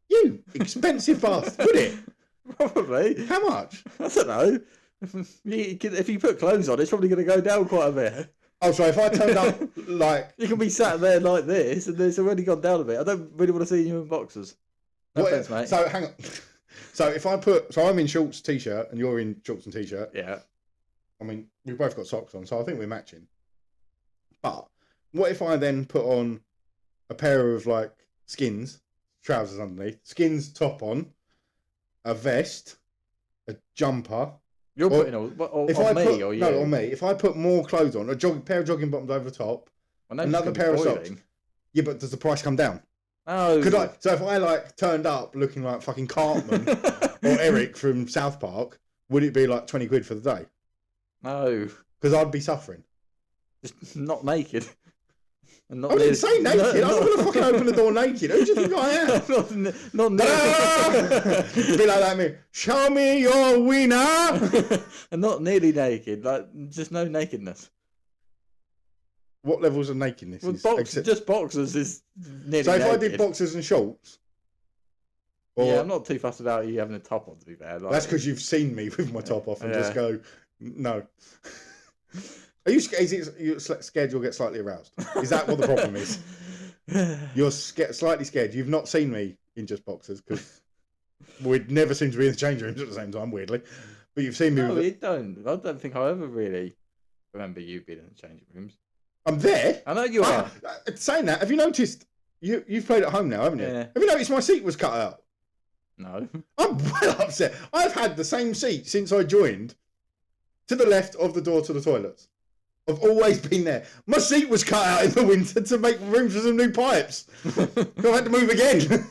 You expensive bastard, would it? Probably. How much? I don't know. If you put clothes on, it's probably going to go down quite a bit. Oh, so if I turned up like... You can be sat there like this, and it's already gone down a bit. I don't really want to see you in boxers. No offense, mate. So, hang on. So, if I put... So, I'm in shorts, T-shirt, and you're in shorts and T-shirt. Yeah. I mean, we've both got socks on, so I think we're matching. But, what if I then put on a pair of, like, skins, trousers underneath, skins top on, a vest, a jumper... You're putting on me or you? No, on me. If I put more clothes on, pair of jogging bottoms over the top, another pair of socks. Yeah, but does the price come down? No. So if I like turned up looking like fucking Cartman or Eric from South Park, would it be like 20 quid for the day? No. Because I'd be suffering. Just not naked. And not I didn't say naked. I'm not going to fucking open the door naked. Who do you think I am? not naked. Be like that, me. Show me your wiener. And not nearly naked. Like, just no nakedness. What levels of nakedness well, is? Just boxers is nearly So if naked. I did boxers and shorts? Yeah, I'm not too fussed about you having a top on, to be fair. Like, that's because you've seen me with my top off and just go, no. Are you scared? You're scared you'll get slightly aroused? Is that what the problem is? You're slightly scared. You've not seen me in just boxers because we'd never seem to be in the change rooms at the same time, weirdly. But you've seen me. No, I don't think I ever really remember you being in the changing rooms. I'm there. I know you are. Saying that, have you noticed? You've played at home now, haven't you? Yeah. Have you noticed my seat was cut out? No. I'm well upset. I've had the same seat since I joined, to the left of the door to the toilets. I've always been there. My seat was cut out in the winter to make room for some new pipes. I've had to move again.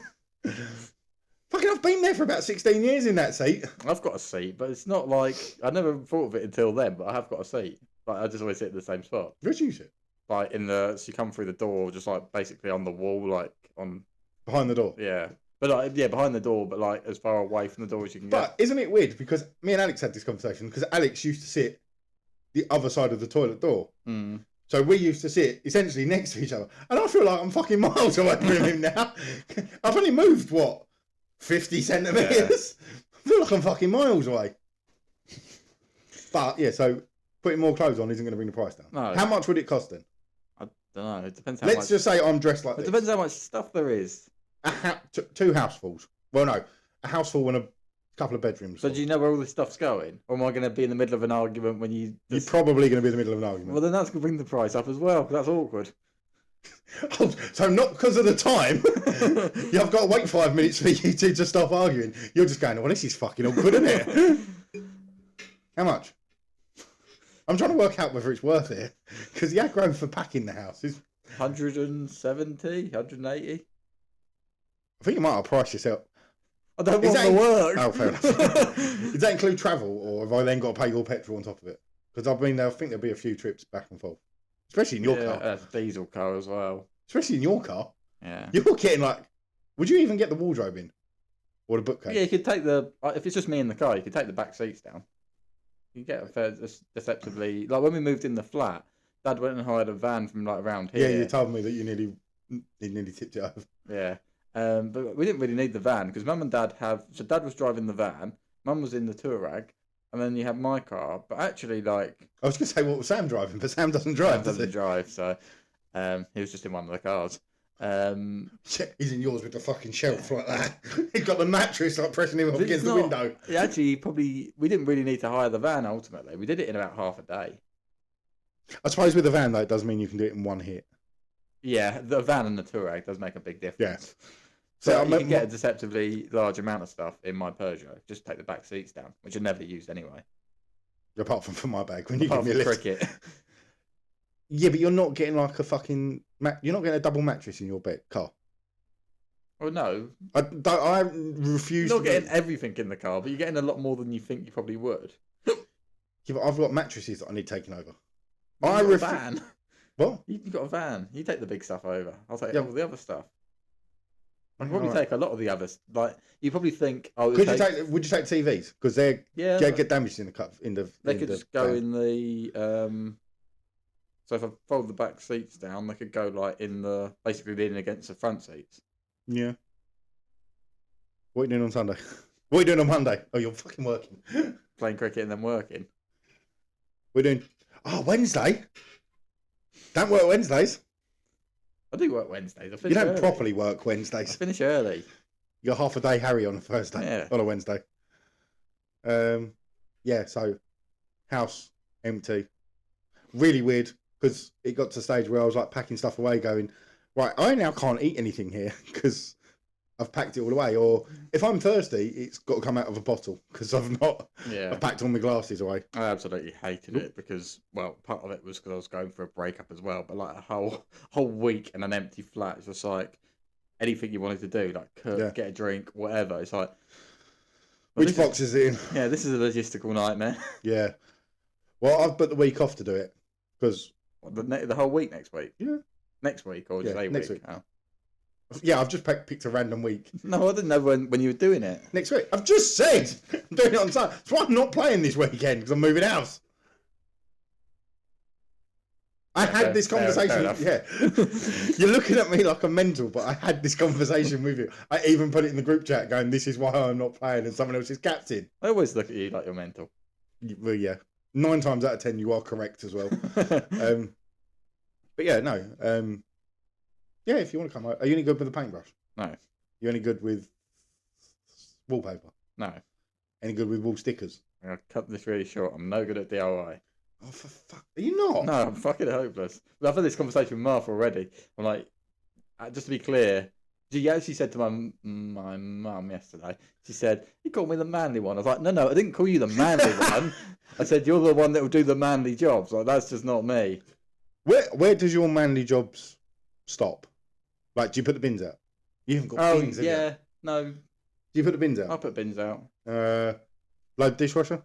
Fucking, I've been there for about 16 years in that seat. I've got a seat, but it's not like... I never thought of it until then, but I have got a seat. Like, I just always sit in the same spot. Where do you sit? Like, so you come through the door, just like basically on the wall, like on... Behind the door? Yeah. But like, yeah, behind the door, but like as far away from the door as you can get. But isn't it weird? Because me and Alex had this conversation, because Alex used to sit the other side of the toilet door. Mm. So we used to sit essentially next to each other. And I feel like I'm fucking miles away from him now. I've only moved, 50 centimetres? feel like I'm fucking miles away. But yeah, so putting more clothes on isn't going to bring the price down. No. How much would it cost then? I don't know. It depends how Let's much. just say I'm dressed like It this. depends how much stuff there is. Two housefuls. Well, no, a houseful and a couple of bedrooms. So do you know where all this stuff's going? Or am I going to be in the middle of an argument when you... You're probably going to be in the middle of an argument. Well, then that's going to bring the price up as well, 'cause that's awkward. Oh, so not because of the time. I've got to wait 5 minutes for you two to stop arguing. You're just going, well, this is fucking awkward, isn't it? How much? I'm trying to work out whether it's worth it. Because the aggro for packing the house is... 170, 180. I think you might have priced yourself. I don't Is want that the work. Oh, fair enough. Does that include travel, or have I then got to pay your petrol on top of it? Because I think there'll be a few trips back and forth. Especially in your car. That's a diesel car as well. Especially in your car. Yeah. You're getting like... Would you even get the wardrobe in? Or the bookcase? Yeah, you could take the... If it's just me in the car, you could take the back seats down. You get a fair deceptively... Like when we moved in the flat, Dad went and hired a van from like around here. Yeah, you told me that you nearly tipped it over. Yeah. But we didn't really need the van because Mum and Dad have... So Dad was driving the van, Mum was in the Touareg, and then you have my car. But actually, like... I was going to say, what was Sam driving? But Sam doesn't drive, Sam does doesn't he? drive, so he was just in one of the cars. He's in yours with the fucking shelf like that. He's got the mattress like pressing him up But it's against the not- window. Actually, probably... We didn't really need to hire the van, ultimately. We did it in about half a day. I suppose with a van, though, it does mean you can do it in one hit. Yeah, the van and the Touareg does make a big difference. So So I you mean, can get a deceptively large amount of stuff in my Peugeot. Just take the back seats down, which are never used anyway. apart from for my bag, when you Apart give me a from lift. cricket. Yeah, but you're not getting like a fucking... You're not getting a double mattress in your bed car. Well, no. I refuse You're not to... getting everything in the car, but you're getting a lot more than you think you probably would. Yeah, but I've got mattresses that I need taken over. You've got a van. What? You've got a van. You take the big stuff over. I'll take Yeah. all the other stuff. I'll Okay, probably alright. take a lot of the others. Like you probably think, oh, Would you take TVs? Because they yeah, get damaged in the cut they in could the just go van. in the. So if I fold the back seats down, they could go like in the basically leaning against the front seats. Yeah. What are you doing on Sunday? What are you doing on Monday? Oh, you're fucking working. Playing cricket and then working. We're doing... Oh, Wednesday? Don't work Wednesdays. I do work Wednesdays. I You finish don't early. properly work I Wednesdays. finish early. You got half a day Harry on a Thursday. Yeah. On a Wednesday. Yeah, so house empty. Really weird because it got to a stage where I was like packing stuff away going, right, I now can't eat anything here because I've packed it all away. Or if I'm thirsty, it's got to come out of a bottle because I've Yeah. packed all my glasses away. I absolutely hated it because, well, part of it was because I was going for a breakup as well. But like a whole week in an empty flat, it's just like anything you wanted to do, like cook, Yeah. get a drink, whatever. It's like, well, Which this is- box is it in? yeah, this is a logistical nightmare. Yeah. Well, I've put the week off to do it because, What, the whole week next week? Yeah. Next week or just Yeah, a next week? week. Oh. yeah, I've just picked a random week. No, I didn't know when you were doing it. Next week. I've just said I'm doing it on time. That's why I'm not playing this weekend because I'm moving house. I had this fair conversation. Yeah. You're looking at me like a mental, but I had this conversation with you. I even put it in the group chat going, this is why I'm not playing and someone else is captain. I always look at you like you're mental. Well, yeah. 9 times out of 10, you are correct as well. But yeah, no. Yeah, if you want to come over. Are you any good with a paintbrush? No, You any good with wallpaper? no. Any good with wall stickers? I'll cut this really short. I'm no good at DIY. Oh, for fuck. Are you not? No, I'm fucking hopeless. But I've had this conversation with Martha already. I'm like, just to be clear, she actually said to my mum yesterday, she said, you called me the manly one. I was like, no, I didn't call you the manly one. I said, you're the one that will do the manly jobs. Like, that's just not me. Where does your manly jobs stop? Like, do you put the bins out? You haven't got Oh, bins, have you? yeah. No, Do you put the bins I'll out? put bins out. Load the dishwasher?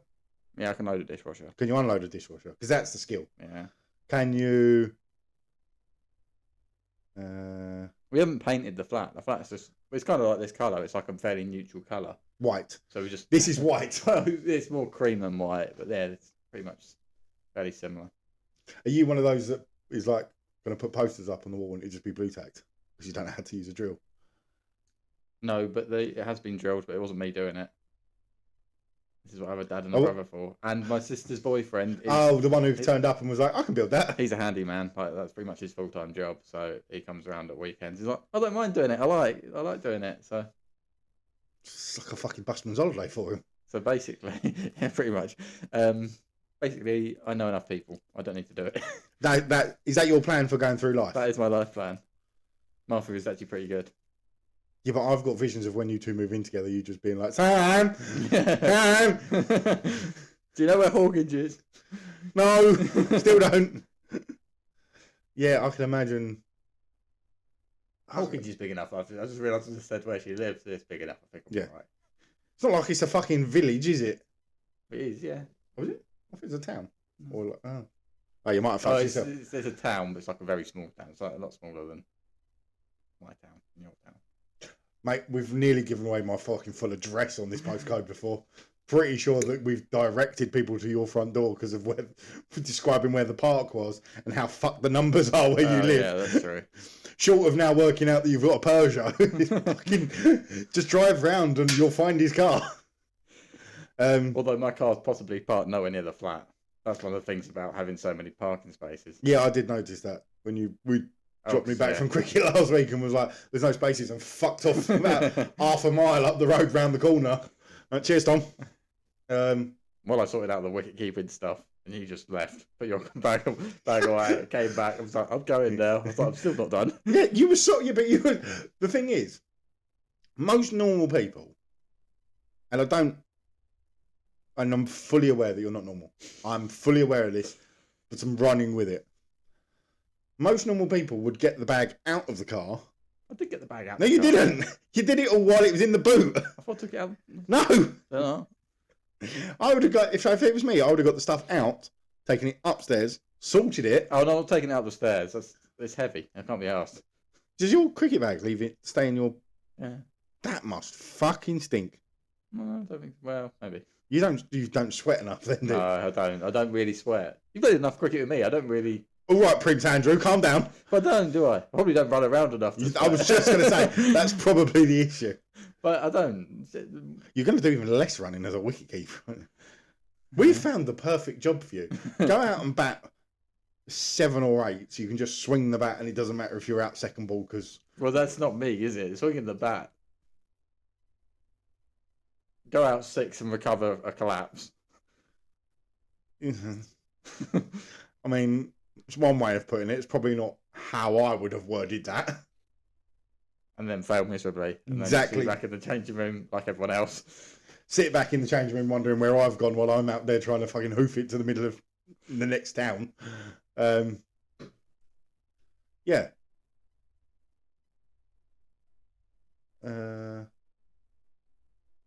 Yeah, I can load a dishwasher. Can you unload a dishwasher? Because that's the skill. Yeah. Can you... We haven't painted the flat. The flat's just, it's kind of like this colour. It's like a fairly neutral colour. white. So we just... This is white. Well, it's more cream than white, but yeah, it's pretty much fairly similar. Are you one of those that is like going to put posters up on the wall and it just be blue tacked? Because you don't know how to use a drill. No, but it has been drilled, but it wasn't me doing it. This is what I have a dad and a Oh. brother for. And my sister's boyfriend is Oh, the one who turned up and was like, I can build that. he's a handyman. Like that's pretty much his full-time job. So he comes around at weekends. He's like, I don't mind doing it. I like doing it. So It's like a fucking busman's holiday for him. basically, yeah, pretty much. Basically, I know enough people. I don't need to do it. Is that your plan for going through life? That is my life plan. Martha is actually pretty good. Yeah, but I've got visions of when you two move in together, you just being like, Sam, Sam, Do you know where Hawkins is? no, still don't. Yeah, I can imagine. Hawkins is big enough. I just realised I just said where she lives. It's big enough. I think I'm Yeah. right. It's not like it's a fucking village, is it? It is, yeah. Was it? I think it's a town. Or like, oh, you might have Oh, fucked it's yourself. a town, but it's like a very small town. It's like a lot smaller than my town, your town. Mate, we've nearly given away my fucking full address on this postcode before. Pretty sure that we've directed people to your front door because of where, describing where the park was and how fucked the numbers are where you live. Yeah, that's true. Short of now working out that you've got a Peugeot, fucking just drive round and you'll find his car. Although my car's possibly parked nowhere near the flat. That's one of the things about having so many parking spaces. Yeah, I did notice that when we dropped me back from cricket last week and was like, "There's no spaces," and fucked off about half a mile up the road round the corner. Cheers, Tom. Well, I sorted out the wicket keeping stuff, and you just left. Put your bag away. Came back. I was like, I'm going now. I was like, I'm still not done. Yeah, you were so. Yeah, but you were. The thing is, most normal people, and I'm fully aware that you're not normal. I'm fully aware of this, but I'm running with it. Most normal people would get the bag out of the car. I did get the bag out. No, you didn't. You did it all while it was in the boot. I thought I took it out. No. I would have got, if it was me, I would have got the stuff out, taken it upstairs, sorted it. Oh no, I'm taking it out the stairs. It's heavy. I can't be asked. Does your cricket bag stay in your... Yeah. That must fucking stink. No, I don't think. Well, maybe. You don't sweat enough then, do you? No, I don't. I don't really sweat. You've played enough cricket with me. I don't really. All right, Prince Andrew, calm down. But I don't, do I? I probably don't run around enough. I was just going to say, that's probably the issue. But I don't. You're going to do even less running as a wicketkeeper. We found the perfect job for you. Go out and bat 7 or 8, so you can just swing the bat and it doesn't matter if you're out second ball because... Well, that's not me, is it? Swinging the bat. Go out 6 and recover a collapse. I mean, it's one way of putting it. It's probably not how I would have worded that. And then fail miserably. And Exactly. Then back in the changing room like everyone else. Sit back in the changing room wondering where I've gone while I'm out there trying to fucking hoof it to the middle of the next town. Yeah.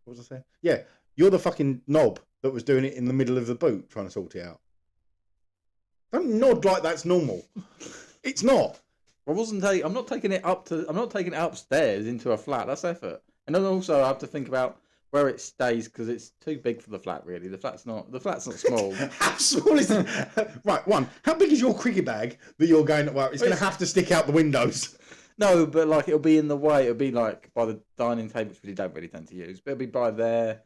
What was I saying? Yeah, you're the fucking knob that was doing it in the middle of the boot trying to sort it out. Don't nod like that's normal. It's not. I'm not taking it upstairs into a flat. That's effort. And then also I have to think about where it stays because it's too big for the flat. Really, the flat's not small. How small is it? Right, one. How big is your cricket bag that you're going? Well, it's going to have to stick out the windows. No, but like it'll be in the way. It'll be like by the dining table, which we don't really tend to use. But it'll be by there,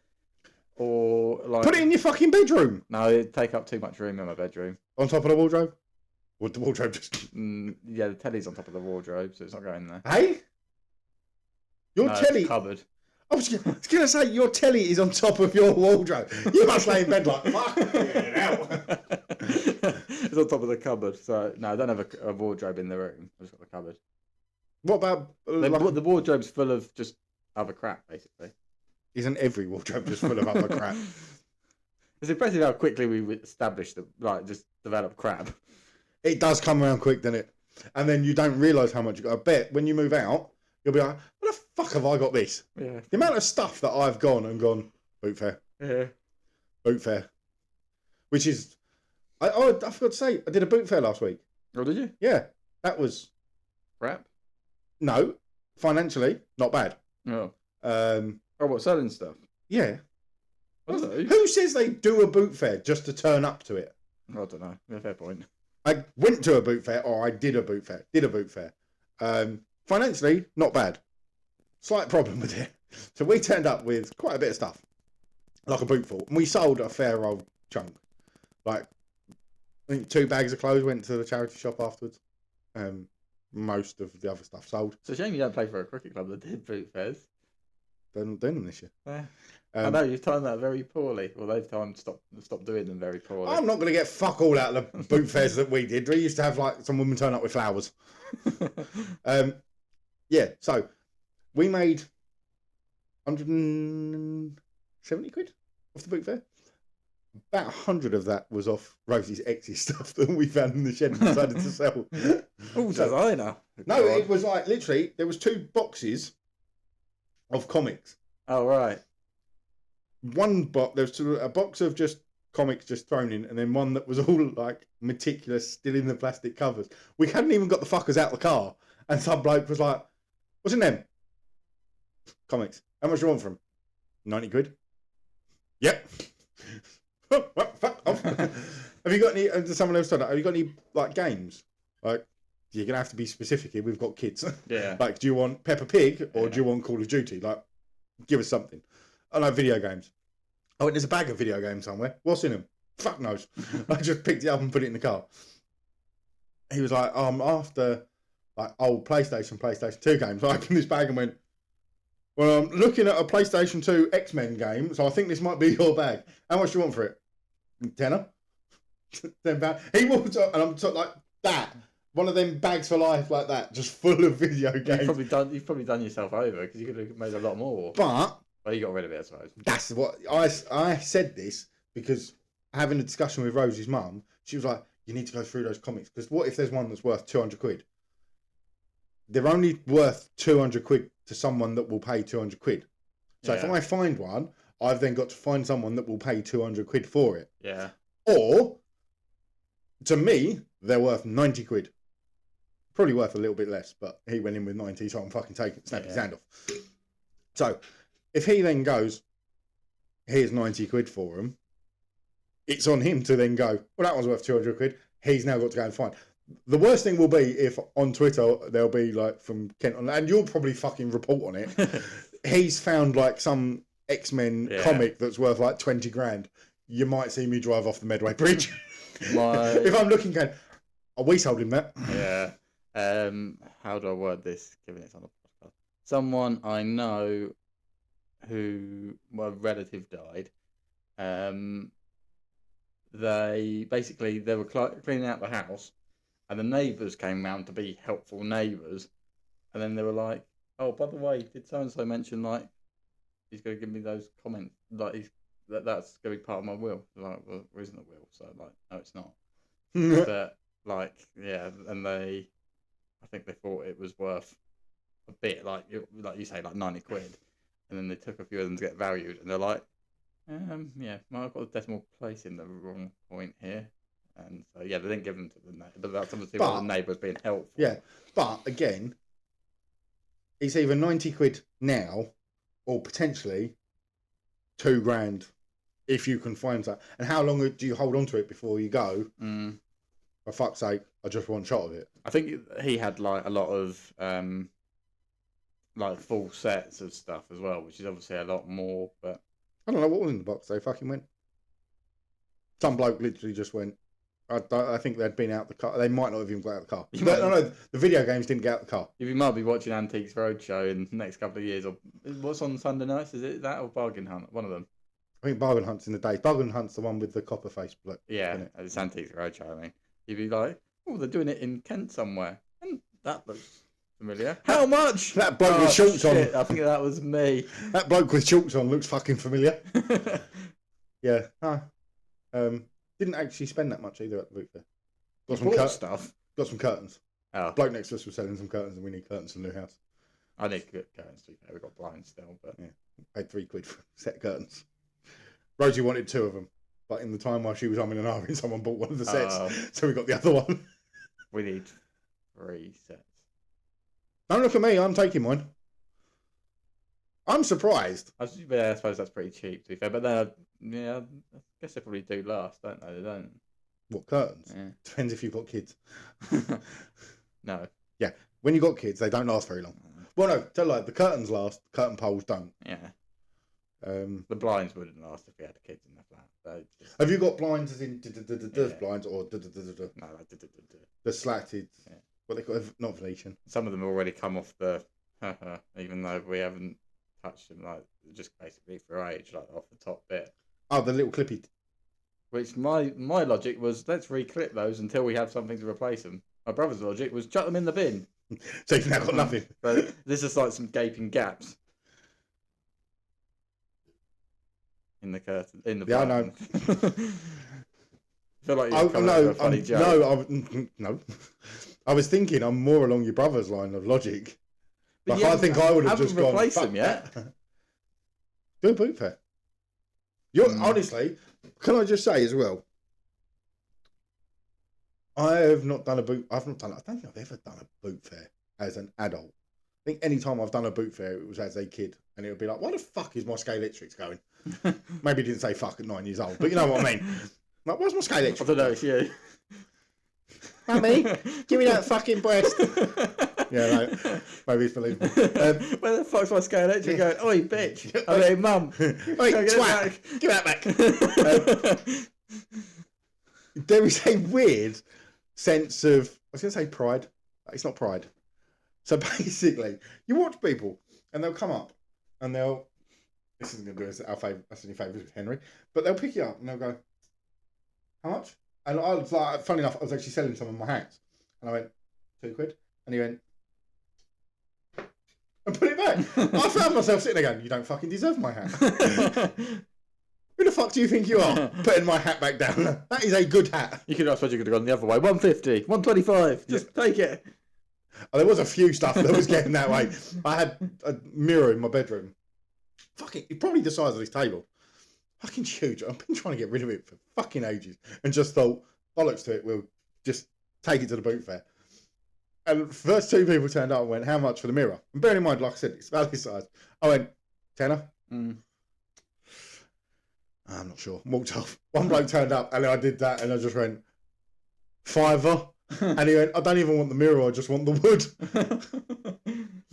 or like Put it in your fucking bedroom. No, it'd take up too much room in my bedroom. On top of the wardrobe. Would the wardrobe just? Yeah, the telly's on top of the wardrobe, so it's not going there. Hey, your No, telly. it's cupboard. I was going to say your telly is on top of your wardrobe. You must lay in bed like fuck. It's on top of the cupboard. So no, I don't have a wardrobe in the room. I've just got the cupboard. What about The wardrobe's full of just other crap, basically. Isn't every wardrobe just full of other crap? It's impressive how quickly we established just developed crap. It does come around quick, doesn't it? And then you don't realise how much you got. I bet when you move out, you'll be like, "What the fuck have I got this?" Yeah. The amount of stuff that I've gone boot fair, boot fair, which is, I forgot to say, I did a boot fair last week. Oh, did you? Yeah, that was Crap. no, financially not bad. Oh. Oh, What, selling stuff? yeah. I don't know. Who says they do a boot fair just to turn up to it? I don't know. Yeah, fair point. I went to a boot fair, or I did a boot fair. Financially, not bad. Slight problem with it. So we turned up with quite a bit of stuff. like a bootful. And we sold a fair old chunk. Like, I think 2 bags of clothes went to the charity shop afterwards. Most of the other stuff sold. It's a shame you don't play for a cricket club that did boot fairs. They're not doing them this year. Yeah. I know you've timed that very poorly. Well, they've stopped doing them very poorly. I'm not going to get fuck all out of the boot fairs that we did. We used to have like some women turn up with flowers. Yeah, so we made 170 quid off the boot fair. About 100 of that was off Rosie's ex's stuff that we found in the shed and decided to sell. Oh, designer. No, it was like literally there was 2 boxes of comics. Oh, right. One box, there was a box of just comics just thrown in, and then one that was all like meticulous, still in the plastic covers. We hadn't even got the fuckers out of the car, and some bloke was like, "What's in them?" Comics. How much do you want for them? 90 quid. Yep. Fuck off. Have you got any? Someone else said, have you got any like games? Like, you're gonna have to be specific here. We've got kids. Yeah. Like, do you want Peppa Pig or do you want Call of Duty? Like, give us something. I know video games. Oh, there's a bag of video games somewhere. What's in them? Fuck knows. I just picked it up and put it in the car. He was like, I'm after like old PlayStation 2 games. I opened this bag and went, well, I'm looking at a PlayStation 2 X-Men game, so I think this might be your bag. How much do you want for it? £10. £10. He walked up and I'm like that. One of them bags for life like that, just full of video games. You've probably done yourself over because you could have made a lot more. But Well, you got rid of it, I suppose. that's what I said this because having a discussion with Rosie's mum, she was like, you need to go through those comics because what if there's one that's worth 200 quid? They're only worth 200 quid to someone that will pay 200 quid. So if I find one, I've then got to find someone that will pay 200 quid for it. Yeah. Or, to me, they're worth 90 quid. Probably worth a little bit less, but he went in with 90, so I'm fucking taking snap his hand off. So, if he then goes, here's 90 quid for him, it's on him to then go, well, that one's worth 200 quid. He's now got to go and find. The worst thing will be if on Twitter there'll be like from Kent, and you'll probably fucking report on it. He's found like some X-Men comic that's worth like 20 grand. You might see me drive off the Medway Bridge. If I'm looking, going, oh, we sold him that. Yeah. How do I word this? Given it's on the podcast, someone I know who a relative died. They were cleaning out the house, and the neighbours came round to be helpful neighbours, and then they were like, "Oh, by the way, did so and so mention like he's going to give me those comments? Like that's going to be part of my will?" Like, well, there isn't a will, so like, no, it's not. But like, yeah, and I think they thought it was worth a bit, like you say, like 90 quid, and then they took a few of them to get valued, and they're like, yeah, well, I've got a decimal place in the wrong point here. And so, yeah, they didn't give them to the neighbour, but that's obviously one of the neighbours being helpful. Yeah, but again, it's either 90 quid now or potentially 2 grand if you can find that. And how long do you hold on to it before you go? For fuck's sake, I just want a shot of it. I think he had like a lot of like full sets of stuff as well, which is obviously a lot more. But I don't know what was in the box. They fucking went. Some bloke literally just went. I think they'd been out the car. They might not have even got out the car. No, the video games didn't get out the car. You might be watching Antiques Roadshow in the next couple of years, or what's on Sunday nights? Is it that or Bargain Hunt? One of them. I think Bargain Hunt's in the days. Bargain Hunt's the one with the copper face bloke. Yeah, it's Antiques Roadshow. I mean, you'd be like, "Oh, they're doing it in Kent somewhere," and that looks familiar. How much? That bloke with shorts on. I think that was me. That bloke with shorts on looks fucking familiar. Yeah. Didn't actually spend that much either at the boot fair. Got some stuff. Got some curtains. Oh. Bloke next to us was selling some curtains, and we need curtains for the new house. I need curtains to be fair. We've got blinds still, but yeah, paid £3 for a set of curtains. Rosie wanted 2 of them, but in the time while she was umming and ahhing, someone bought one of the sets, so we got the other one. We need 3 sets. Don't look at me. I'm taking mine. I'm surprised. I suppose that's pretty cheap to be fair, but then I guess they probably do last, don't they? They don't. What, curtains? Yeah. Depends if you've got kids. No. Yeah, when you've got kids, they don't last very long. Well, no, tell you, like the curtains last, curtain poles don't. Yeah. The blinds wouldn't last if we had kids in the flat. Have you got blinds as in blinds or No, the slatted? What they call not Venetian. Some of them already come off the even though we haven't touched them, like just basically for age, like off the top bit. Oh, the little clippy. Which my logic was, let's reclip those until we have something to replace them. My brother's logic was chuck them in the bin. So you've now got nothing. But this is like some gaping gaps in the curtain, in the Yeah, I blinds. know. I feel like you're coming up with a funny joke. No. I was thinking I'm more along your brother's line of logic. But Like, you I think I would have haven't just gone. replaced "Fuck them yet." that." Do a boot fair. You're honestly. Can I just say as well? I have not done a boot. I've not done. I don't think I've ever done a boot fair as an adult. I think any time I've done a boot fair, it was as a kid, and it would be like, "Why the fuck is my Scalextrics going?" Maybe didn't say fuck at 9 years old, but you know what I mean. Like, where's my Scalextric? I don't know, it's you. Mummy, give me that fucking breast. Yeah, no, maybe it's believable. Where the fuck's my scale electric going? Oi, bitch! I mean, mum. Oi, Go get it twat! back. Give that back. There is a weird sense of, I was going to say pride. It's not pride. So basically, you watch people and they'll come up and this isn't going to do us any favours with Henry, but they'll pick you up and they'll go, how much? And I was like, funny enough, I was actually selling some of my hats. And I went, £2. And he went, and put it back. I found myself sitting there going, you don't fucking deserve my hat. Who the fuck do you think you are? Putting my hat back down. That is a good hat. You could, I suppose you could have gone the other way. 150, 125. Just take it. Oh, there was a few stuff that was getting that way. I had a mirror in my bedroom. Fucking, it's probably the size of this table. Fucking huge. I've been trying to get rid of it for fucking ages. And just thought, bollocks to it, we'll just take it to the boot fair. And the first two people turned up and went, how much for the mirror? And bearing in mind, like I said, it's valid size. I went, tenner? I'm not sure. Walked off. One bloke turned up and I did that and I just went, £5. And he went, I don't even want the mirror, I just want the wood.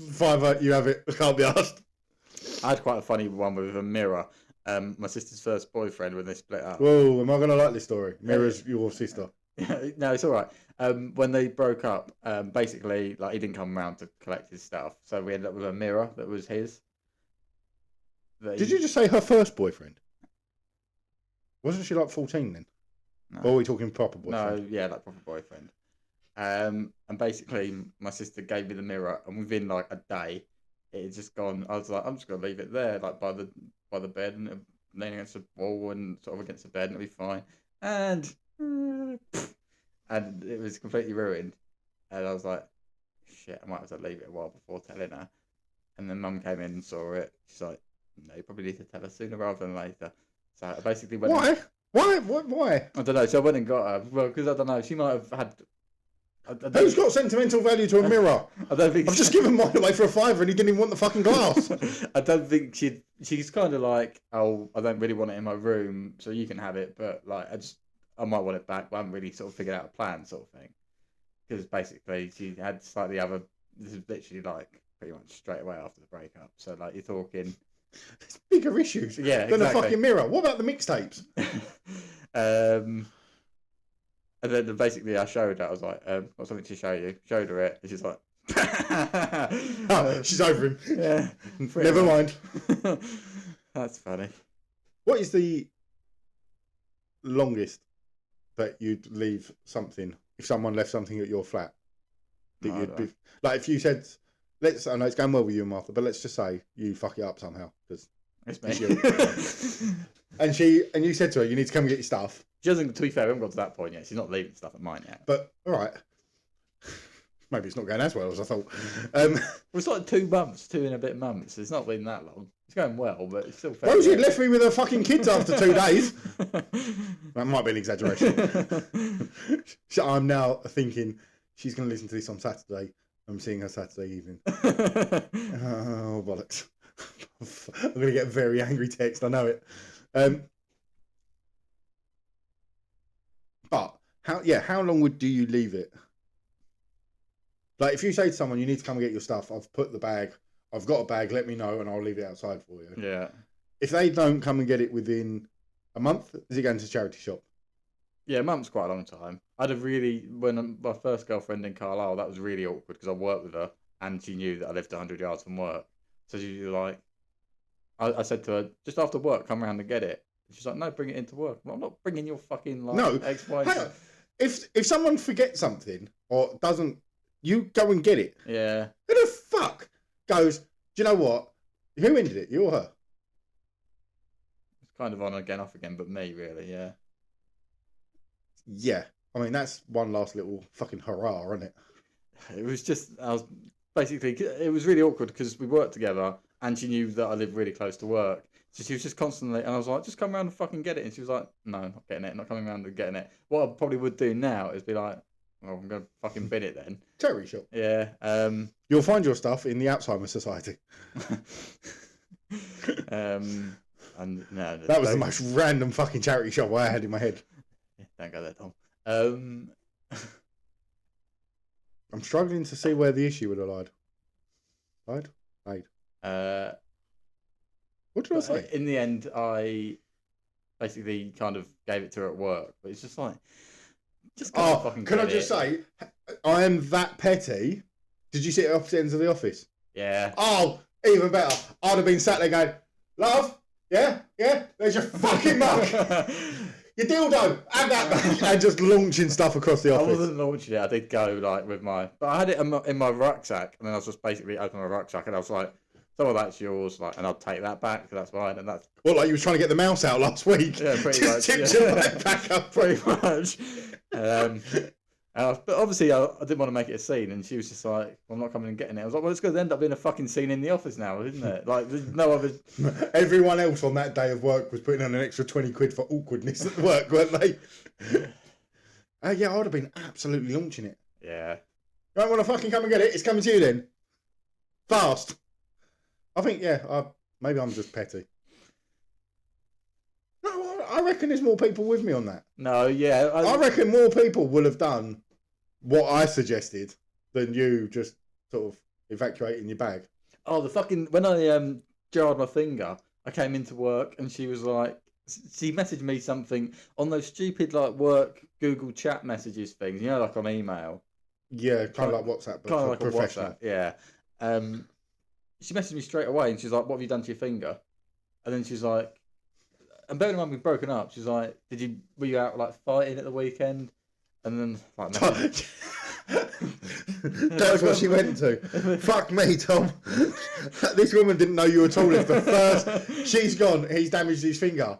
£5, you have it. I can't be asked. I had quite a funny one with a mirror. My sister's first boyfriend, when they split up. Whoa, am I going to like this story? Mirror's your sister. No, it's all right. When they broke up, basically, like he didn't come around to collect his stuff, so we ended up with a mirror that was his. Did you just say her first boyfriend? Wasn't she like 14 then? No. Or are we talking proper boyfriend? No, yeah, like proper boyfriend. And basically, my sister gave me the mirror, and within like a day, it had just gone. I was like, I'm just gonna leave it there, like by the bed, and leaning against the wall and sort of against the bed, and it'll be fine. And it was completely ruined. And I was like, shit, I might have to leave it a while before telling her. And then Mum came in and saw it. She's like, no, you probably need to tell her sooner rather than later. So I basically went. Why? Why? I don't know. So I went and got her. Well, because I don't know. She might have had. Who's got sentimental value to a mirror? I don't think. I've just given mine away for a £5 and he didn't even want the fucking glass. I don't think she's kind of like, oh, I don't really want it in my room, so you can have it, but like I might want it back, but I haven't really sort of figured out a plan, sort of thing. Because basically she had slightly other. This is literally like pretty much straight away after the breakup. So like you're talking. There's bigger issues Yeah, than exactly. a fucking mirror. What about the mixtapes? And then basically I showed her. I was like, got something to show you. Showed her it, and she's like, Oh, she's over him. yeah. Never mind. That's funny. What is the longest that you'd leave something if someone left something at your flat? That No, I you'd don't be know. like, if you said, I know it's going well with you and Martha, but let's just say you fuck it up somehow because It's It's me. and you said to her, you need to come and get your stuff. She doesn't. To be fair, we haven't got to that point yet. She's not leaving stuff at mine yet. But all right, maybe it's not going as well as I thought. Well, it's like 2 months, 2 and a bit months. It's not been that long. It's going well, but it's still fair. Well, you left me with her fucking kids after 2 days. That might be an exaggeration. So I'm now thinking she's going to listen to this on Saturday. I'm seeing her Saturday evening. Oh, bollocks. I'm going to get a very angry text, I know it. But, how long do you leave it? Like, if you say to someone, you need to come and get your stuff, I've got a bag, let me know, and I'll leave it outside for you. Yeah. if they don't come and get it within a month, is it going to charity shop? Yeah, a month's quite a long time. When my first girlfriend in Carlisle, that was really awkward because I worked with her and she knew that I lived 100 yards from work. So she was like, I said to her, just after work, come around and get it. And she's like, no, bring it into work. Well, I'm not bringing your fucking like No. X, Y, Hang on. If someone forgets something or doesn't, you go and get it. Yeah. Who the fuck goes, do you know what? Who ended it? You or her? It's kind of on again, off again, but me, really, yeah. Yeah. I mean, that's one last little fucking hurrah, isn't it? It was just, it was really awkward because we worked together and she knew that I lived really close to work. So she was just constantly, and I was like, just come around and fucking get it. And she was like, no, not getting it, not coming around and getting it. What I probably would do now is be like, well, I'm going to fucking bin it then. Charity shop. Yeah. You'll find your stuff in the Alzheimer's Society. And no, That was the most random fucking charity shop I had in my head. Yeah, don't go there, Tom. I'm struggling to see where the issue would have lied. What did I say? In the end, I basically kind of gave it to her at work, but it's just like, Can I just say, I am that petty. Did you sit at opposite ends of the office? Yeah. Oh, even better. I'd have been sat there going, love, yeah, there's your fucking mug. Your dildo, have that back. And just launching stuff across the I office. wasn't launching it. I did go like with but I had it in my rucksack, and then I was just basically open my rucksack, and I was like, some of that's yours, like, and I'll take that back because that's mine, and that's Well, like you were trying to get the mouse out last week. Yeah, pretty Just much, tipped yeah. your leg back up. pretty much. But obviously, I didn't want to make it a scene, and she was just like, "I'm not coming and getting it." I was like, "Well, it's going to end up being a fucking scene in the office now, isn't it? Like, there's no other." Everyone else on that day of work was putting on an extra 20 quid for awkwardness at work, weren't they? Yeah, I would have been absolutely launching it. Yeah. You don't want to fucking come and get it? It's coming to you then. Fast. I think, maybe I'm just petty. No, I reckon there's more people with me on that. No, yeah. I reckon more people will have done what I suggested than you just sort of evacuating your bag. Oh, when I jarred my finger, I came into work and she was like, she messaged me something on those stupid like work Google chat messages things, you know, like on email. Yeah, kind of like WhatsApp, but Kind of for like a professional. WhatsApp, yeah. She messaged me straight away and she's like, "What have you done to your finger?" And then she's like, and bearing in mind we've broken up, she's like, were you out like fighting at the weekend? And then like, That's what she went to. Fuck me, Tom. This woman didn't know you were tall. If the first she's gone, he's damaged his finger.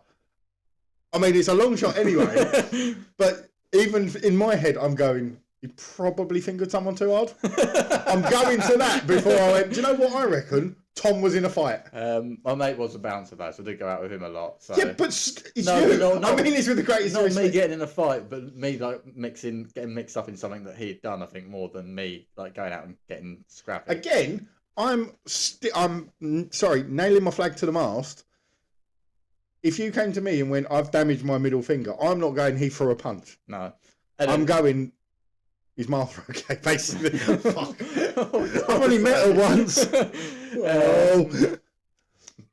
I mean, it's a long shot anyway. But even in my head, I'm going, you probably fingered someone too hard. I'm going to that before I went, do you know what I reckon? Tom was in a fight. My mate was a bouncer though, so I did go out with him a lot. So. Yeah, but it's No, you. no, I mean this with the greatest not me respect. getting in a fight, but me like getting mixed up in something that he'd done. I think more than me like going out and getting scrappy. Again, I'm sorry, nailing my flag to the mast. If you came to me and went, I've damaged my middle finger, I'm not going, he threw a punch. No, I'm going, is Martha okay, basically? Fuck. I've only met her once.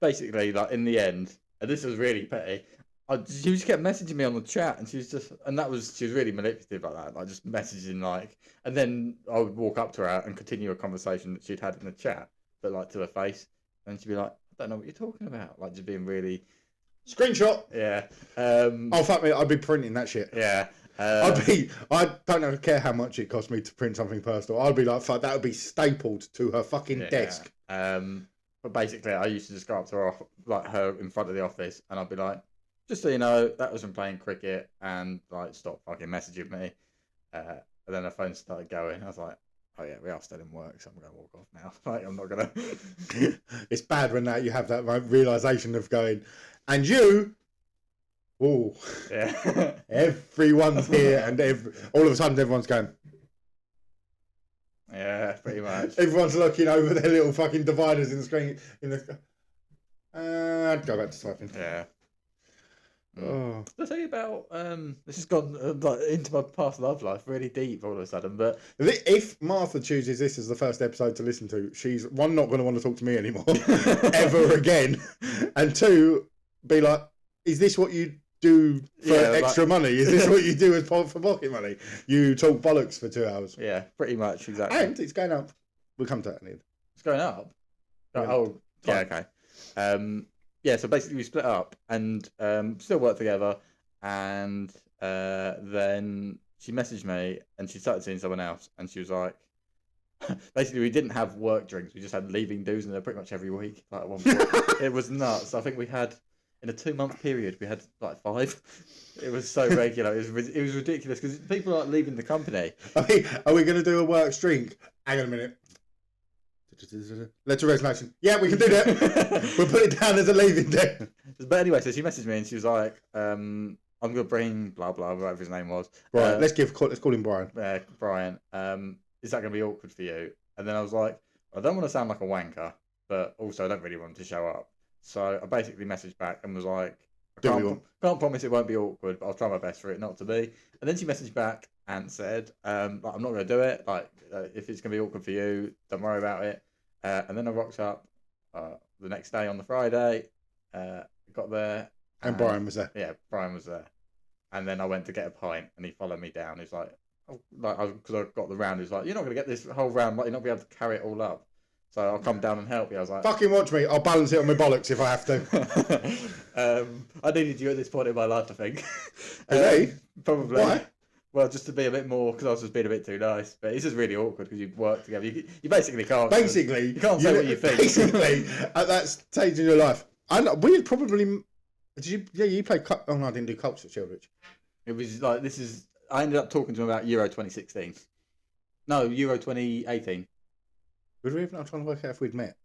Basically, like in the end, and this was really petty. She just kept messaging me on the chat, and she was really manipulative like that, like just messaging like, and then I would walk up to her and continue a conversation that she'd had in the chat, but like to her face, and she'd be like, "I don't know what you're talking about," like just being really, Screenshot. yeah, Oh fuck me, I'd be printing that shit. yeah. I don't care how much it cost me to print something personal. I'd be like, fuck, that would be stapled to her fucking desk. But basically, I used to just go up to her in front of the office, and I'd be like, "Just so you know, that was from playing cricket, and like, stop fucking messaging me." And then her phone started going. I was like, "Oh yeah, we are still in work, so I'm gonna walk off now. Like, I'm not gonna." It's bad when you have that realization of going, and you. Oh, Yeah. everyone's here, and all of a sudden everyone's going. Yeah, pretty much. Everyone's looking over their little fucking dividers in the screen. I'd go back to typing. Yeah. Oh. Did I tell you about this has gone like, into my past love life really deep all of a sudden, but If Martha chooses this as the first episode to listen to, she's one, not going to want to talk to me anymore ever again, and two, be like, is this what you do for extra money? Is this what you do for pocket money? You talk bollocks for 2 hours. yeah, pretty much, exactly. And it's going up. We'll come to that in the end. It's going up. Yeah. Oh, yeah, okay. Yeah, so basically we split up and still work together, and then she messaged me and she started seeing someone else, and she was like, basically we didn't have work drinks, we just had leaving dues, and they're pretty much every week. Like at one point, it was nuts. I think we had in a 2-month period we had like 5. It was so regular. It was ridiculous because people are leaving the company. Are we going to do a works drink? Hang on a minute. Letter of resignation. Yeah, we can do that. We'll put it down as a leaving day. But anyway, so she messaged me and she was like, I'm going to bring blah blah, whatever his name was. Right, let's call him Brian. Brian. Is that going to be awkward for you? And then I was like, I don't want to sound like a wanker, but also I don't really want him to show up. So I basically messaged back and was like, can't promise it won't be awkward, but I'll try my best for it not to be. And then she messaged back and said, I'm not going to do it. Like, if it's going to be awkward for you, don't worry about it. And then I rocked up the next day on the Friday, got there. And Brian was there. Yeah, Brian was there. And then I went to get a pint and he followed me down. He's like, because I got the round, he was like, you're not going to get this whole round, like, you're not going to be able to carry it all up. So I'll come down and help you. I was like, fucking watch me. I'll balance it on my bollocks if I have to. I needed you at this point in my life, I think. Really? Probably. Why? Well, just to be a bit more, because I was just being a bit too nice. But it's just really awkward because you work together. You basically can't. Basically. You can't say what you think. Basically, at that stage in your life. We probably... you played... Oh, no, I didn't do Colts at Childrich. It was like, I ended up talking to him about Euro 2016. No, Euro 2018. Would we even... I'm trying to work out if we'd met.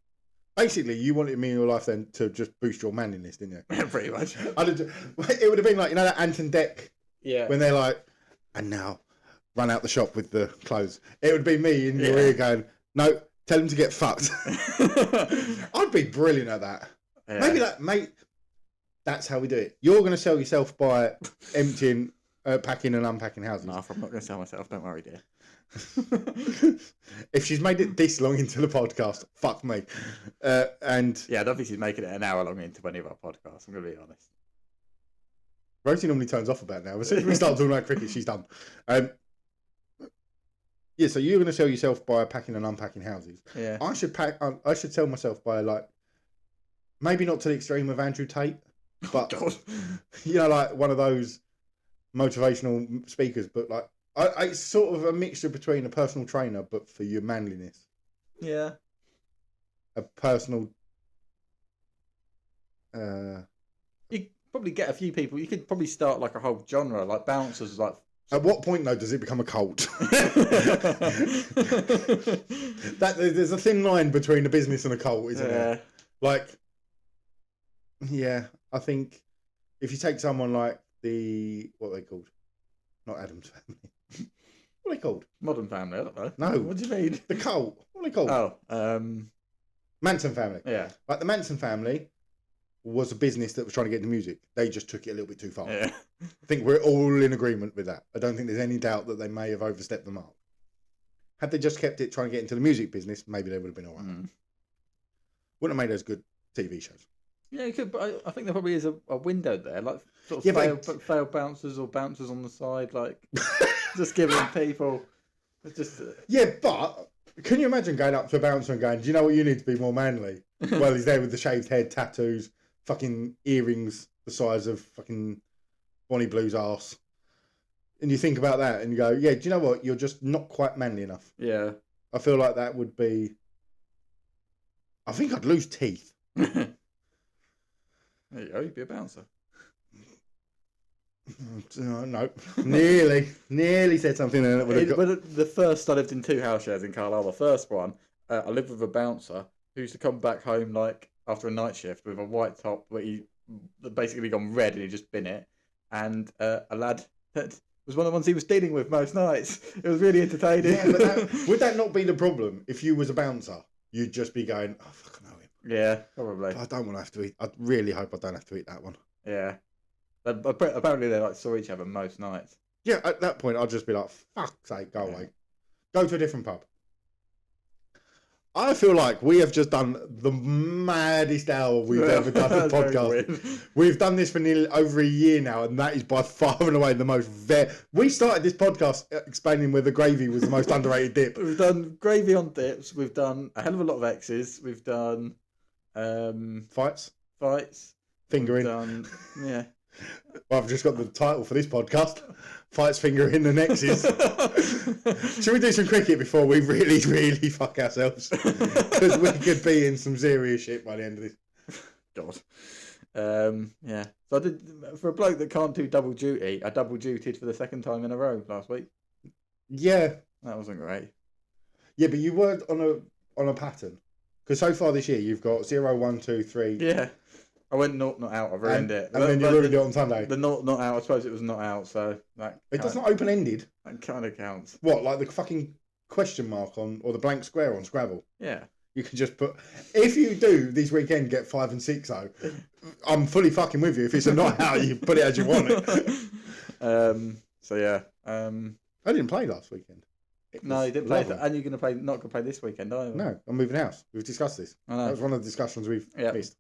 Basically, you wanted me in your life then to just boost your manliness, didn't you? Pretty much. It would have been like, you know, that Ant and Dec? Yeah. When they're like, and now run out the shop with the clothes. It would be me in your ear going, no, tell him to get fucked. I'd be brilliant at that. Yeah. Maybe that, mate, that's how we do it. You're going to sell yourself by emptying, packing and unpacking houses. No, I'm not going to sell myself. Don't worry, dear. If she's made it this long into the podcast, fuck me. And yeah, I don't think she's making it an hour long into any of our podcasts. I'm going to be honest. Rosie normally turns off about now. As soon as we start talking about cricket, she's done. Yeah, so you're going to sell yourself by packing and unpacking houses. Yeah. I should sell myself by, like, maybe not to the extreme of Andrew Tate, but you know, like one of those motivational speakers. But like, it's sort of a mixture between a personal trainer, but for your manliness. Yeah. A personal. You probably get a few people. You could probably start like a whole genre, like bouncers, like. At what point though does it become a cult? There's a thin line between a business and a cult, isn't there? Like, yeah, I think if you take someone like what are they called? Not Addams Family. What are they called? Modern Family. I don't know. No. What do you mean? The cult. What are they called? Oh, Manson Family. Yeah. Like the Manson Family was a business that was trying to get into music. They just took it a little bit too far. Yeah. I think we're all in agreement with that. I don't think there's any doubt that they may have overstepped the mark. Had they just kept it trying to get into the music business, maybe they would have been all right. Wouldn't have made us good TV shows. Yeah, you could. But I think there probably is a window there, like sort of failed bouncers or bouncers on the side, like just giving people. Just yeah, but can you imagine going up to a bouncer and going, "Do you know what you need to be more manly?" Well, he's there with the shaved head, tattoos, fucking earrings the size of fucking Bonnie Blue's arse. And you think about that and you go, yeah, do you know what? You're just not quite manly enough. Yeah. I feel like that would be... I think I'd lose teeth. There you go, you'd be a bouncer. No. Nearly said something there that would have got... The first I lived in 2 house shares in Carlisle, the first one, I lived with a bouncer who used to come back home like after a night shift with a white top where he basically gone red and he just bin it. And a lad that was one of the ones he was dealing with most nights. It was really entertaining. Yeah, but would that not be the problem? If you was a bouncer, you'd just be going, oh, fuck, I know him. Yeah, probably. But I don't want to have to eat. I really hope I don't have to eat that one. Yeah. But apparently they like saw each other most nights. Yeah, at that point, I'd just be like, fuck's sake, go away. Go to a different pub. I feel like we have just done the maddest hour we've ever done a That's very podcast. weird. We've done this for nearly over a year now, and that is by far and away the most... We started this podcast explaining whether gravy was the most underrated dip. We've done gravy on dips. We've done a hell of a lot of X's. We've done Fights? fights. Fingering. We've done, yeah. Well, I've just got the title for this podcast. Fights, fingering, and X's. Should we do some cricket before we really, really fuck ourselves? Because we could be in some serious shit by the end of this. God. Yeah. So I did, for a bloke that can't do double duty, I double dutied for the second time in a row last week. Yeah. That wasn't great. Yeah, but you were on a pattern. Because so far this year, you've got 0, 1, 2, 3. Yeah. I went not out. I ruined it. And then you ruined it on Sunday. The not out. I suppose it was not out. So that It does not open-ended. That kind of counts. What, like the fucking question mark on, or the blank square on Scrabble? Yeah. You can just put, if you do this weekend get 5 and 6 though, I'm fully fucking with you. If it's a not out, you put it as you want it. So yeah. I didn't play last weekend. No, you didn't play that, and you're gonna play. Not gonna play this weekend, are you? No, I'm moving house. We've discussed this. I know. That was one of the discussions we've missed.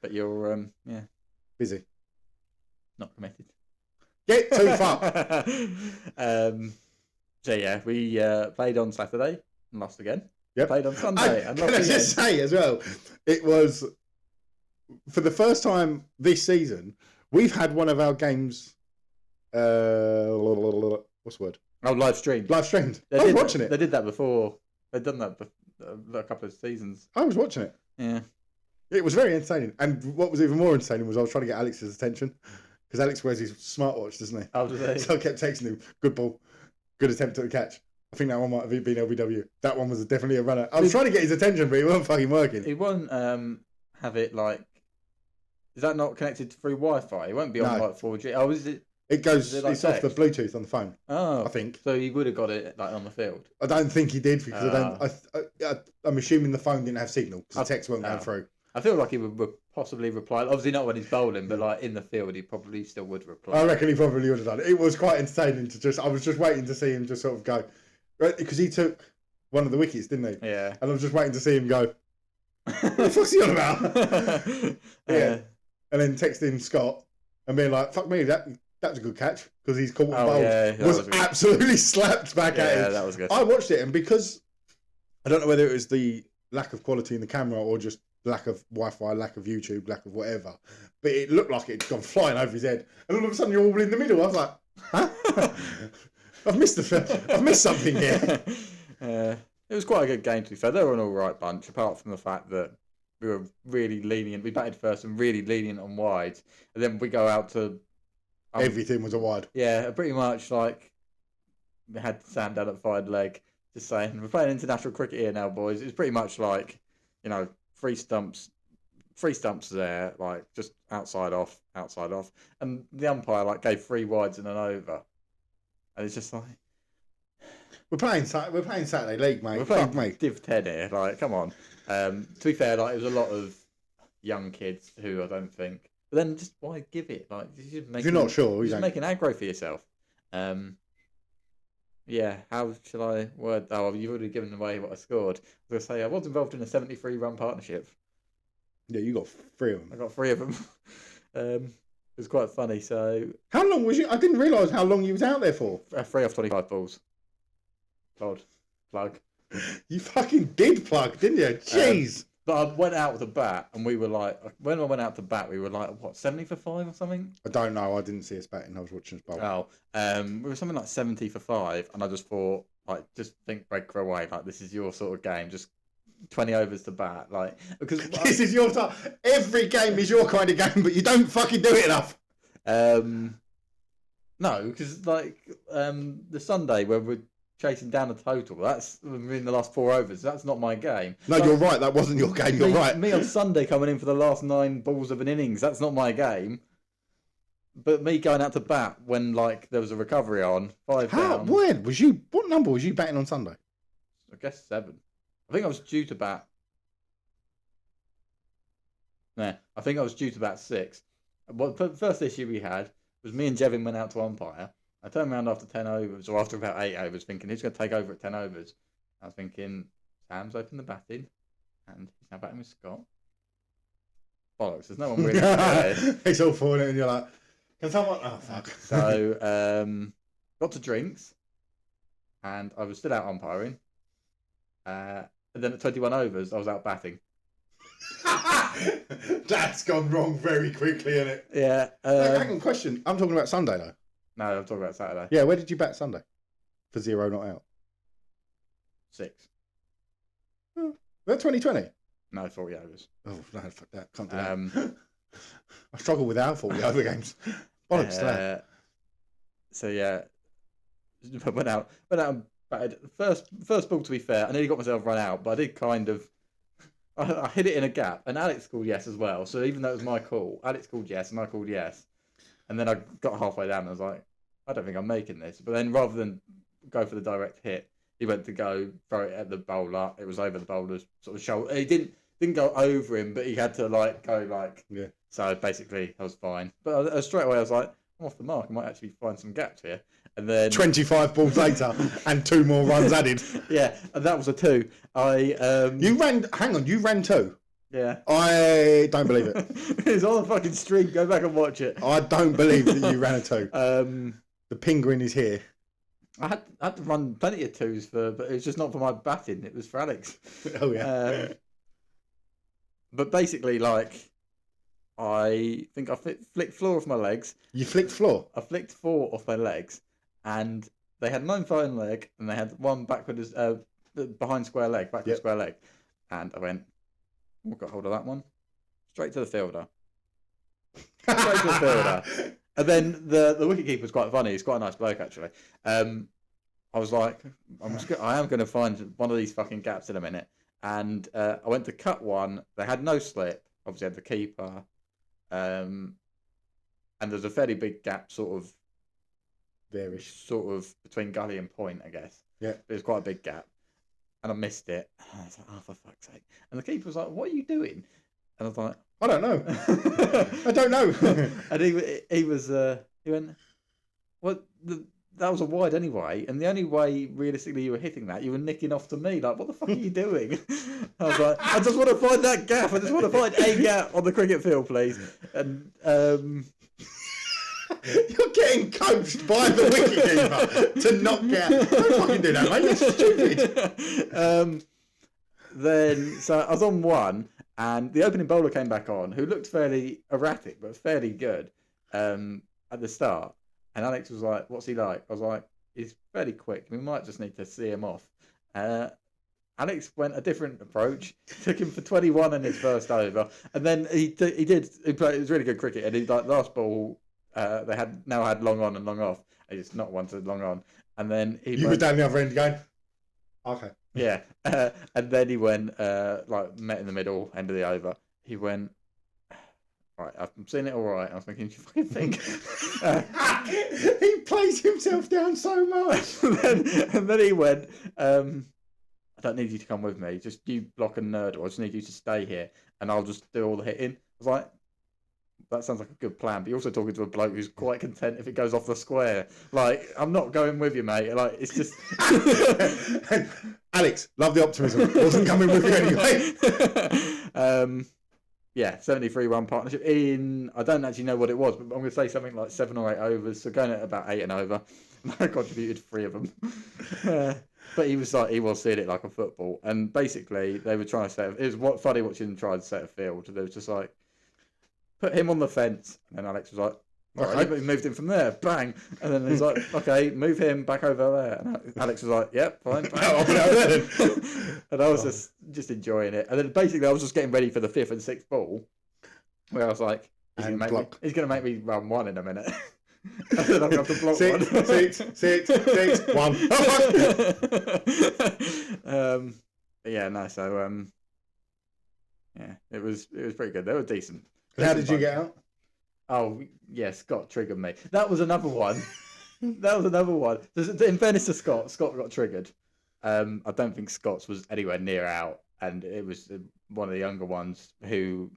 But you're Busy. not committed. Get too far. So yeah, we played on Saturday and lost again. Yep. Played on Sunday and Can lost I again. just say as well, it was for the first time this season we've had one of our games. What's the word? Oh, live stream. Live streamed. They I was did watching it. They did that before. They'd done that a couple of seasons. I was watching it. Yeah. It was very entertaining. And what was even more entertaining was I was trying to get Alex's attention because Alex wears his smartwatch, doesn't he? How did they? So I kept texting him, good ball, good attempt at the catch. I think that one might have been LBW. That one was definitely a runner. I was trying to get his attention, but he wasn't fucking working. He won't have it like. Is that not connected through Wi-Fi? It won't be on No. like 4G. Oh, is it? It goes, Is it like it's off the text? Bluetooth on the phone, Oh, I think. so he would have got it like on the field. I don't think he did because I'm assuming the phone didn't have signal because the text weren't going through. I feel like he would possibly reply. Obviously not when he's bowling, but like in the field, he probably still would reply. I reckon he probably would have done it. It was quite entertaining to just, I was just waiting to see him just sort of go, because he took one of the wickets, didn't he? Yeah. And I was just waiting to see him go, what the fuck's he on about? Yeah. And then texting Scott and being like, fuck me, that was a good catch because he's caught and bowled. Yeah, that was was good. absolutely slapped back at Yeah, him. that was good. I watched it and because I don't know whether it was the lack of quality in the camera or just lack of Wi-Fi, lack of YouTube, lack of whatever, but it looked like it had gone flying over his head. And all of a sudden you're all in the middle. I was like, huh? I've missed something here. It was quite a good game to be fair. They were an all right bunch, apart from the fact that we were really lenient. We batted first and really lenient on wides, and then we go out to Everything was a wide. yeah, pretty much like we had Sam down at five leg, just saying we're playing international cricket here now, boys. It's pretty much like three stumps there, like just outside off, and the umpire like gave 3 wides and an over, and it's just like. We're playing Saturday League, mate. We're playing Fuck me. Div 10 here, like, come on. To be fair, like, it was a lot of young kids who I don't think. But then just why give it? Like, you're just If you're not sure, you just don't. making aggro for yourself. Yeah, how shall I word? Oh, you've already given away what I scored. I was going to say, I was involved in a 73-run partnership. Yeah, you got 3 of I them. got 3 of them. It was quite funny. So, How long was you? I didn't realise how long you was out there for. 3 off 25 balls. Plug. You fucking did plug, didn't you? Jeez. But I went out with a bat, and we were like, when I went out to bat, we were like, what, 70 for 5 or something? I don't know. I didn't see us batting. I was watching us bowl. Oh, we were something like 70 for 5, and I just thought, like, just think break away, like, this is your sort of game, just 20 overs to bat, like, because This is your time. Every game is your kind of game, but you don't fucking do it enough. no, because like the Sunday where we're chasing down the total, that's in the last 4 overs. That's not my game. No, you're right. That wasn't your game. You're right. Me on Sunday coming in for the last 9 balls of an innings. That's not my game. But me going out to bat when like there was a recovery on 5 How? down. When was you? What number was you batting on Sunday? I guess 7. I think I was due to bat. Nah, I think I was due to bat 6. Well, the first issue we had was me and Jevin went out to umpire. I turned around after 10 overs, or after about 8 overs, thinking, who's going to take over at 10 overs? I was thinking, Sam's opened the batting, and he's now batting with Scott. Bollocks, there's no one really prepared. It's all falling, and you're like, can someone... Oh, fuck. So, got to drinks, and I was still out umpiring. And then at 21 overs, I was out batting. That's gone wrong very quickly, isn't it? Yeah. Hang on, question. I'm talking about Sunday, though. No, I'm talking about Saturday. Yeah, where did you bat Sunday? For 0 not out. 6. Was that 2020? No, 40 overs. Oh, no, fuck that. Can't do that. Um, I struggle with our 40 over games. Bollocks to that. So yeah, I went out and batted. First ball, to be fair, I nearly got myself run out, but I did kind of. I hit it in a gap, and Alex called yes as well. So even though it was my call, Alex called yes, and I called yes. And then I got halfway down, and I was like, I don't think I'm making this. But then rather than go for the direct hit, he went to go throw it at the bowler. It was over the bowler's sort of shoulder. He didn't go over him, but he had to go Yeah. So basically, I was fine. But straight away, I was like, I'm off the mark. I might actually find some gaps here. And then 25 balls later, and 2 more runs added. yeah, and that was a 2. You ran. Hang on, you ran 2. Yeah. I don't believe it. It's on the fucking stream. Go back and watch it. I don't believe that you ran a 2. The penguin is here. I had to run plenty of 2s but it was just not for my batting. It was for Alex. Oh yeah. But basically, I think I flicked floor off my legs. You flicked floor. I flicked 4 off my legs, and they had 9 phone leg, and they had one backwards, behind square leg, backward square leg, and I went, got hold of that one, straight to the fielder, and then the wicketkeeper was quite funny. He's quite a nice bloke actually. I was like, I am going to find one of these fucking gaps in a minute, and I went to cut one. They had no slip. Obviously, had the keeper. And there's a fairly big gap, sort of between gully and point, I guess. Yeah. It was quite a big gap, and I missed it. And I was like, oh, for fuck's sake! And the keeper was like, "What are you doing?" And I was like, I don't know. I don't know. And he went, "Well, that was a wide anyway, and the only way realistically you were hitting that, you were nicking off to me. Like, what the fuck are you doing?" I was like, "I just want to find that gap. I just want to find a gap on the cricket field, please." And you're getting coached by the wicketkeeper to not get. Don't fucking do that, mate. That's stupid. Then so I was on one, and the opening bowler came back on, who looked fairly erratic but fairly good at the start. And Alex was like, "What's he like?" I was like, "He's fairly quick. We might just need to see him off." Alex went a different approach. Took him for 21 in his first over, and then he played. It was really good cricket. And he last ball, they had long on and long off. He just not one to long on, and then you were down the other end going, okay. Yeah, and then he went met in the middle, end of the over. He went, right, I've seen it all right. I was thinking, you fucking think. He plays himself down so much. and then he went, I don't need you to come with me. Just you block and nerd, or I just need you to stay here, and I'll just do all the hitting. I was like, that sounds like a good plan. But you're also talking to a bloke who's quite content if it goes off the square. Like, I'm not going with you, mate. Like, it's just. Alex, love the optimism. Wasn't coming with you anyway. Yeah, 73 run partnership I don't actually know what it was, but I'm going to say something like 7 or 8 overs. So going at about 8 and over. I contributed 3 of them. But he was seeing it like a football. And basically, they were trying to set. It was funny watching them try to set a field. They were just like, put him on the fence. And Alex was like, all right, but he moved him from there, bang. And then he's like, okay, move him back over there. And Alex was like, yep, fine. I'll put it over there. And I was just enjoying it. And then basically I was just getting ready for the 5th and 6th ball, where I was like, he's going to make me run 1 in a minute. And then I'm going to block 6, 1. But yeah, no, so yeah, it was pretty good. They were decent. How did you get out? Oh, yeah, Scott triggered me. That was another one. In fairness to Scott got triggered. I don't think Scott's was anywhere near out, and it was one of the younger ones who,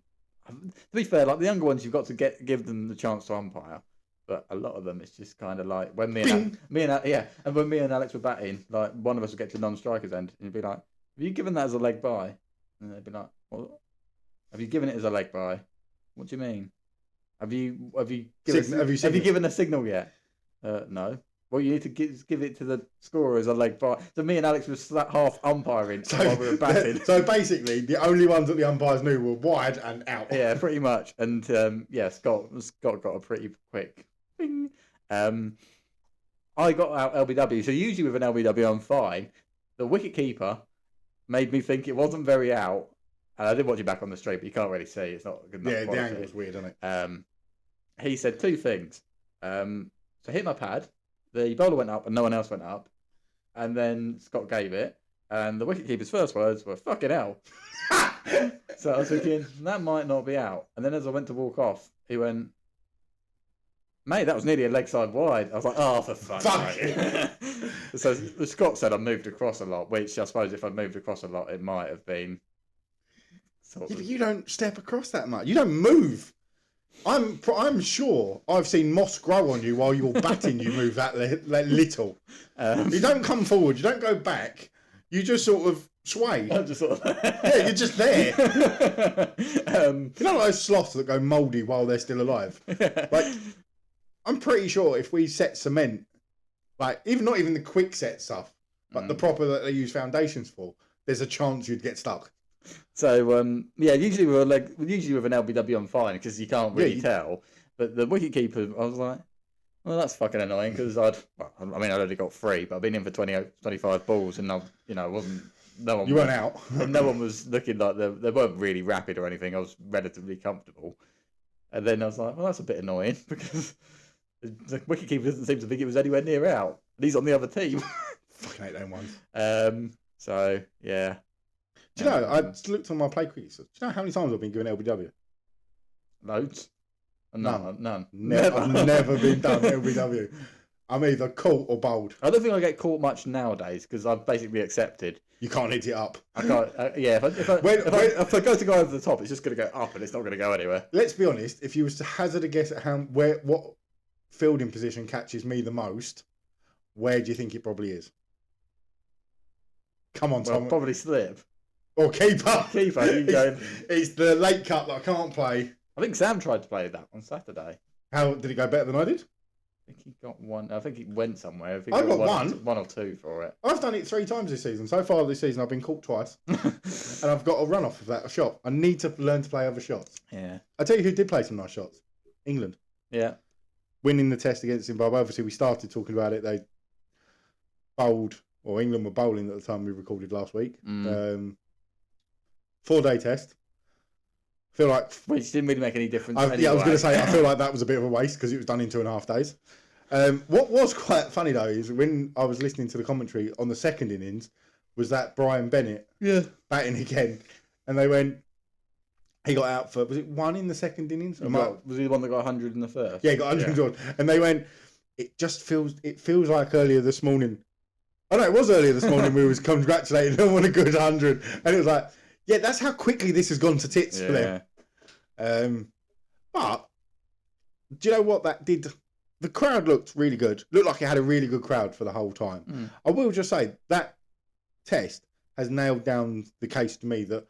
to be fair, like the younger ones, you've got to give them the chance to umpire. But a lot of them, it's just kind of like when and when me and Alex were batting, like one of us would get to non-strikers end, and you'd be like, "Have you given that as a leg bye?" And they'd be like, "What? Have you given it as a leg bye? What do you mean? Have you given a signal yet? No. Well, you need to give it to the scorer as a leg bye." So me and Alex was half umpiring while we were batting. So basically, the only ones that the umpires knew were wide and out. Yeah, pretty much. And Scott got a pretty quick bing. I got out LBW. So usually with an LBW, I'm fine. The wicket keeper made me think it wasn't very out. And I did watch it back on the street, but you can't really see. It's not good enough. Yeah, quality. the angle's weird, isn't it? He said two things. So I hit my pad. The bowler went up and no one else went up. And then Scott gave it. And the wicketkeeper's first words were, "Fucking hell." So I was thinking, that might not be out. And then as I went to walk off, he went, "Mate, that was nearly a leg side wide." I was like, "Oh, for fuck's sake." So Scott said I moved across a lot, which I suppose if I moved across a lot, it might have been sort of... But you don't step across that much. You don't move. I'm sure I've seen moss grow on you while you're batting. You move that little. You don't come forward. You don't go back. You just sort of sway. I'm just sort of... Yeah, you're just there. You know, like those sloths that go mouldy while they're still alive. Like, I'm pretty sure if we set cement, like not even the quick set stuff, but the proper that they use foundations for, there's a chance you'd get stuck. So usually with an LBW I'm fine because you can't really tell. But the wicket keeper, I was like, well, that's fucking annoying because I'd only got 3, but I've been in for 25 balls and you weren't out. No one was looking like they weren't really rapid or anything. I was relatively comfortable, and then I was like, well, that's a bit annoying because the wicket keeper doesn't seem to think it was anywhere near out. And he's on the other team. Fucking hate them ones. So yeah. Do you know, I just looked on my play cricket. Do you know how many times I've been given LBW? Loads. None. Never. I've never been done LBW. I'm either caught or bowled. I don't think I get caught much nowadays because I've basically accepted. You can't hit it up. I can't. If I go to go over the top, it's just going to go up and it's not going to go anywhere. Let's be honest. If you was to hazard a guess at what fielding position catches me the most, where do you think it probably is? Come on, Tom. Probably slip. Or keeper. Keeper. It's the late cut that I can't play. I think Sam tried to play that on Saturday. How did he go better than I did? I think he got one. I think he went somewhere. I think I got one or two for it. I've done it 3 times this season. So far this season, I've been caught twice, and I've got a run off of that shot. I need to learn to play other shots. Yeah. I tell you who did play some nice shots. England. Yeah. Winning the test against Zimbabwe. Obviously, we started talking about it. They bowled, or England were bowling at the time we recorded last week. 4-day test. I feel like... Which didn't really make any difference anyway. Yeah, I was going to say, I feel like that was a bit of a waste because it was done in 2.5 days. What was quite funny, though, is when I was listening to the commentary on the second innings, was that Brian Bennett batting again. And they went... He got out for... Was it 1 in the second innings? Was he the one that got 100 in the first? Yeah, he got 100. Yeah. And they went... It feels like earlier this morning... Oh, no, it was earlier this morning we was congratulating them on a good 100. And it was like... Yeah, that's how quickly this has gone to tits for them. But do you know what that did? The crowd looked really good. Looked like it had a really good crowd for the whole time. I will just say that test has nailed down the case to me that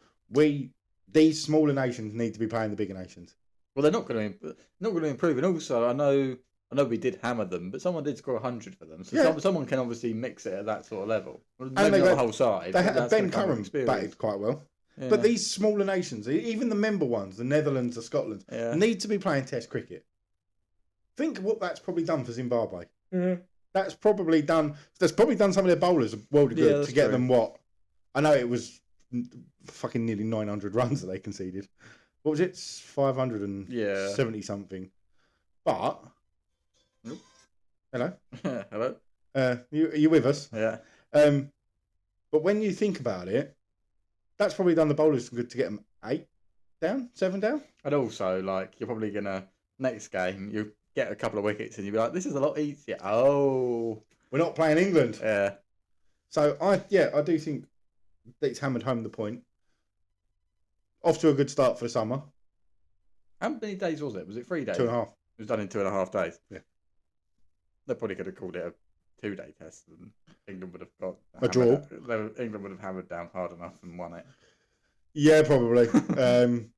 these smaller nations need to be playing the bigger nations. Well, they're not going to improve. And also, I know we did hammer them, but someone did score 100 for them. So someone can obviously mix it at that sort of level. Maybe not the whole side. They had Ben Curran batted quite well. Yeah. But these smaller nations, even the member ones, the Netherlands, the Scotland, need to be playing Test cricket. Think what that's probably done for Zimbabwe. Mm-hmm. That's probably done some of their bowlers a world of good to get them what? I know it was fucking nearly 900 runs that they conceded. What was it? 570 something. But hello. Hello. Are you with us? Yeah. But when you think about it, that's probably done the bowlers good to get them 8 down, 7 down. And also, like, you're probably gonna next game you get a couple of wickets and you'll be like, this is a lot easier. Oh, we're not playing England. Yeah. So I do think it's hammered home the point. Off to a good start for the summer. How many days was it? Was it 3 days? 2.5. It was done in 2.5 days. Yeah. They probably could have called it a 2-day test, and England would have got A draw. England would have hammered down hard enough and won it. Yeah, probably. They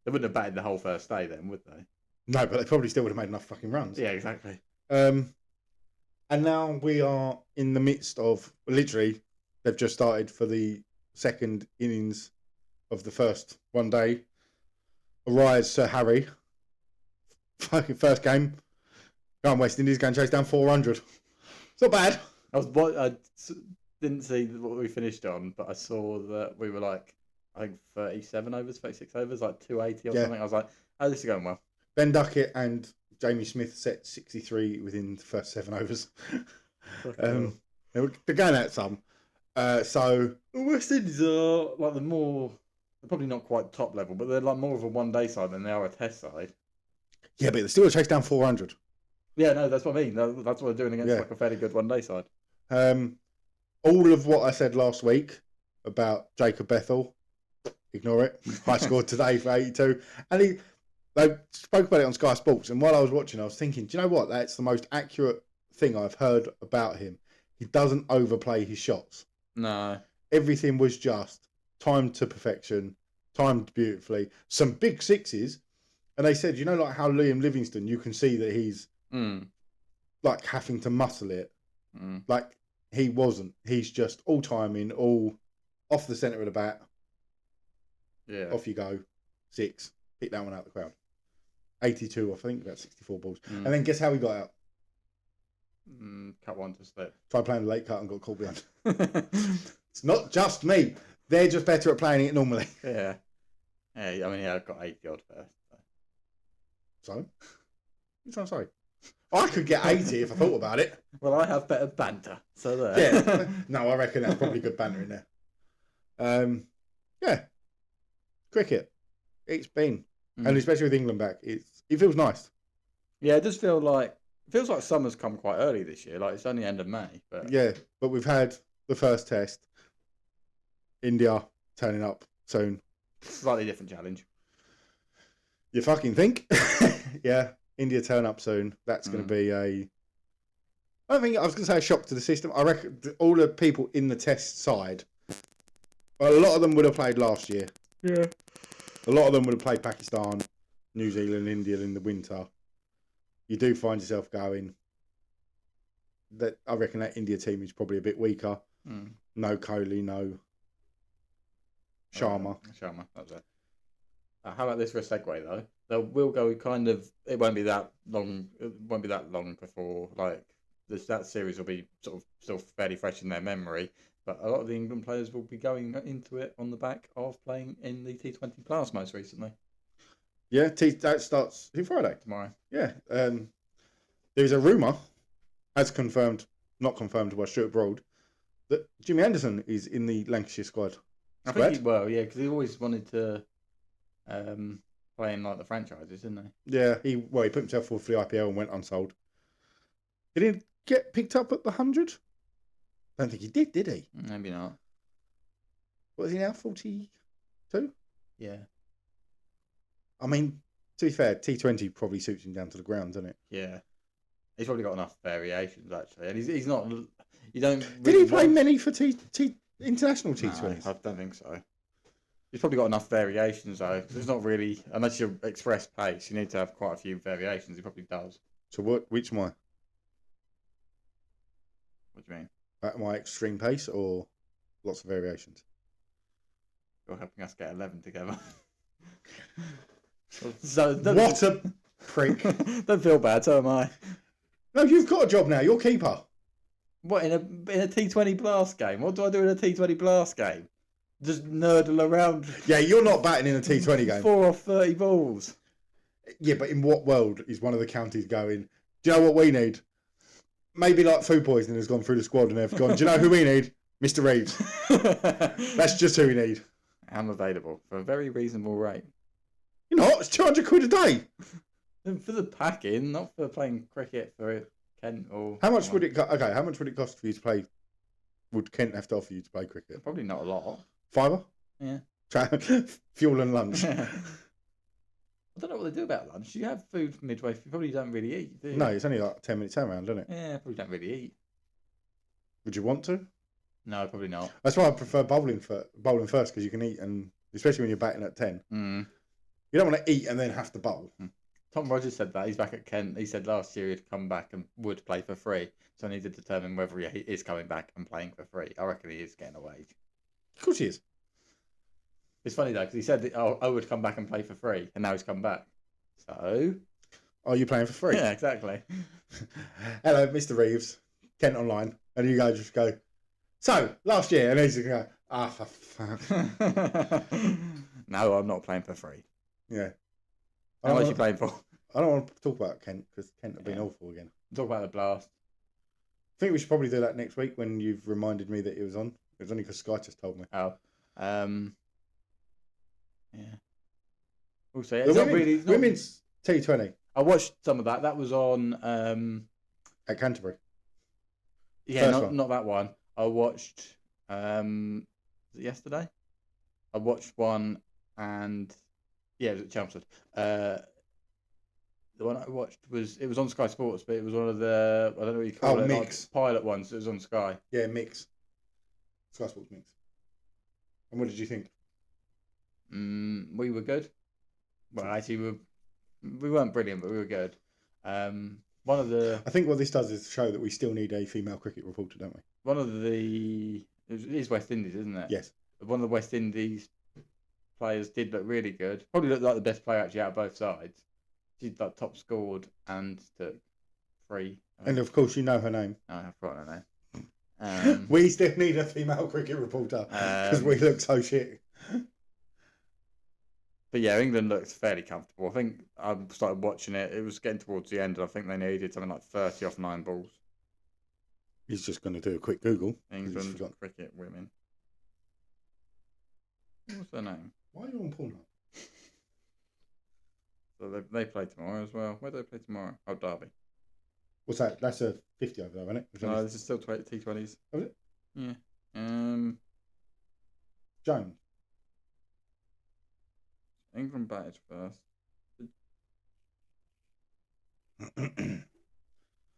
wouldn't have batted the whole first day then, would they? No, but they probably still would have made enough fucking runs. Yeah, exactly. And now we are in the midst of, literally, they've just started for the second innings of the first one day. Arise Sir Harry. Fucking first game. Going West Indies, going to chase down 400. It's not bad. I didn't see what we finished on, but I saw that we were like, I think 37 overs, 36 overs, like 280 or something. I was like, oh, this is going well. Ben Duckett and Jamie Smith set 63 within the first 7 overs. They're going at some. So the West Indies are like they're probably not quite top level, but they're like more of a one-day side than they are a test side. yeah, but they're still a chase down 400. Yeah, no, that's what I mean. That's what they're doing against like a fairly good one-day side. All of what I said last week about Jacob Bethel, ignore it. I scored today for 82. And they spoke about it on Sky Sports. And while I was watching, I was thinking, do you know what? That's the most accurate thing I've heard about him. He doesn't overplay his shots. No. Everything was just timed to perfection, timed beautifully. Some big sixes. And they said, you know, like how Liam Livingston, you can see that he's like having to muscle it. Like he wasn't. He's just all timing, all off the centre of the bat. Yeah. Off you go. 6. Hit that one out the crowd. 82 off, I think, about 64 balls. Mm. And then guess how he got out? Cut one to slip. Tried playing the late cut and got caught behind. It's not just me. They're just better at playing it normally. Yeah. Yeah, I mean, yeah, I got 80 odd first. So? I'm sorry. I could get 80 if I thought about it. Well, I have better banter, so there. Yeah. No, I reckon that's probably good banter in there. Yeah. Cricket. It's been. And especially with England back, it feels nice. Yeah, it feels like summer's come quite early this year. Like it's only end of May, but Yeah, but we've had the first test. India turning up soon. slightly different challenge. You fucking think? Yeah, India turn up soon. That's going to be I don't think I was going to say a shock to the system. I reckon all the people in the test side, well, a lot of them would have played last year. Yeah. A lot of them would have played Pakistan, New Zealand, India in the winter. You do find yourself going. That I reckon that India team is probably a bit weaker. No Kohli, no Sharma. Sharma, that's it. How about this for a segue though? There will go kind of. It won't be that long. It won't be that long before like that series will be sort of still fairly fresh in their memory. But a lot of the England players will be going into it on the back of playing in the T20 Plus most recently. Yeah, that starts Friday. Tomorrow. Yeah. There's a rumour, as confirmed, not confirmed by Stuart Broad, that Jimmy Anderson is in the Lancashire squad. I think because he always wanted to play in like the franchises, didn't he? Yeah, he put himself forward for the IPL and went unsold. Did he get picked up at the 100? I don't think he did he? Maybe not. What is he now, 42? Yeah. I mean, to be fair, T20 probably suits him down to the ground, doesn't it? Yeah. He's probably got enough variations actually, and he's not. You don't. Did he play many for international T20s? No, I don't think so. He's probably got enough variations though. 'Cause it's not really unless you're express pace. You need to have quite a few variations. He probably does. So which am I? What do you mean? At my extreme pace or lots of variations? You're helping us get 11 together. So What a prick! Don't feel bad. So am I. No, you've got a job now. You're keeper. What in a T20 Blast game? What do I do in a T20 Blast game? Just nerdle around. Yeah, you're not batting in a T20 game. 4 off 30 balls. Yeah, but in what world is one of the counties going, do you know what we need? Maybe like food poisoning has gone through the squad and they've gone, do you know who we need? Mr. Reeves. That's just who we need. I'm available for a very reasonable rate. You know what? It's 200 quid a day. For the packing, not for playing cricket for Kent or... How much would it cost? Okay, how much would it cost for you to play? Would Kent have to offer you to play cricket? Probably not a lot. Fiver? Yeah. Fuel and lunch. I I don't know what they do about lunch. You have food midway. You probably don't really eat, do you? No, it's only like a 10-minute turnaround, isn't it? Yeah, probably don't really eat. Would you want to? No, probably not. That's why I prefer bowling first, because you can eat, and especially when you're batting at 10. Mm. You don't want to eat and then have to bowl. Tom Rogers said that. He's back at Kent. He said last year he'd come back and would play for free. So I need to determine whether he is coming back and playing for free. I reckon he is getting a wage. Of course he is. It's funny though, because he said that, I would come back and play for free, and now he's come back. So... Are you playing for free? Yeah, exactly. Hello, Mr. Reeves, Kent Online. And you guys just go, so, last year, and he's just go, for fuck. No, I'm not playing for free. Yeah. How much are you playing for? I don't want to talk about Kent, because Kent have been awful again. Talk about the blast. I think we should probably do that next week when you've reminded me that it was on. It was only because Sky just told me. Oh. Yeah. Also, The it's not really... women's T20 I watched some of that. That was on... at Canterbury. Yeah, First not one. not that one. I watched was it yesterday? I watched one and yeah, it was at Chelmsford. The one I watched was on Sky Sports, but it was one of the I don't know what you call it, mix. like pilot ones. It was on Sky. Yeah, mix. Sky Sports mix. And what did you think? We were good. Well, actually, we weren't brilliant, but we were good. One of the I think what this does is show that we still need a female cricket reporter, don't we? it is West Indies, isn't it? Yes. One of the West Indies players did look really good. Probably looked like the best player actually out of both sides. She like top scored and took 3. And of course, you know her name. No, I've forgotten her name. We still need a female cricket reporter because we look so shit. But yeah, England looked fairly comfortable. I think I started watching it. It was getting towards the end, and I think they needed something like 30 off 9 balls. He's just going to do a quick Google. England cricket women. What's their name? Why are you on Pornhub? So they play tomorrow as well. Where do they play tomorrow? Oh, Derby. What's that? That's a 50 over there, isn't it? No, this is still T20s. Oh, is it? Yeah. Jones. England batted first.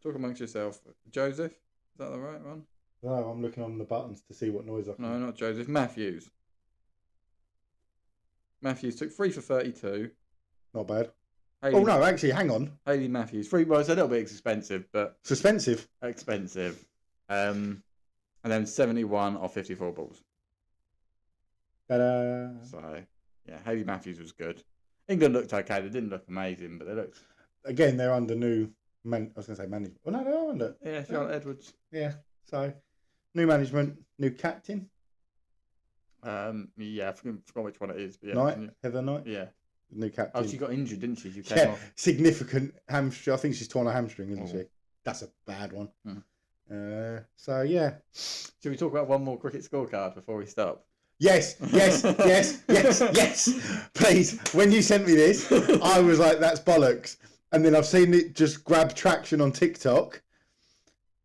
Talk amongst yourself. Joseph? Is that the right one? No, I'm looking on the buttons to see what noise I can. No, not Joseph. Matthews. Matthews took 3 for 32. Not bad. Hayley, Oh, no, actually, hang on. Hayley Matthews. 3, well, it's a little bit expensive, but Suspensive. expensive. And then 71 off 54 balls. Ta-da. So, yeah, Hayley Matthews was good. England looked okay. They didn't look amazing, but they looked... Again, they're under new... I was going to say management. Well, no, they're under... Yeah, Charlotte Edwards. Yeah, so new management, new captain. Yeah, I forgot which one it is. But yeah, Knight, Heather Knight. Yeah. New Oh, captain. she got injured, didn't she? She came Yeah, off. significant hamstring. I think she's torn a hamstring, isn't Oh. she? That's a bad one. Mm. So, yeah. Should we talk about one more cricket scorecard before we stop? Yes, yes, yes, yes, yes. Please, when you sent me this, I was like, that's bollocks. And then I've seen it just grab traction on TikTok.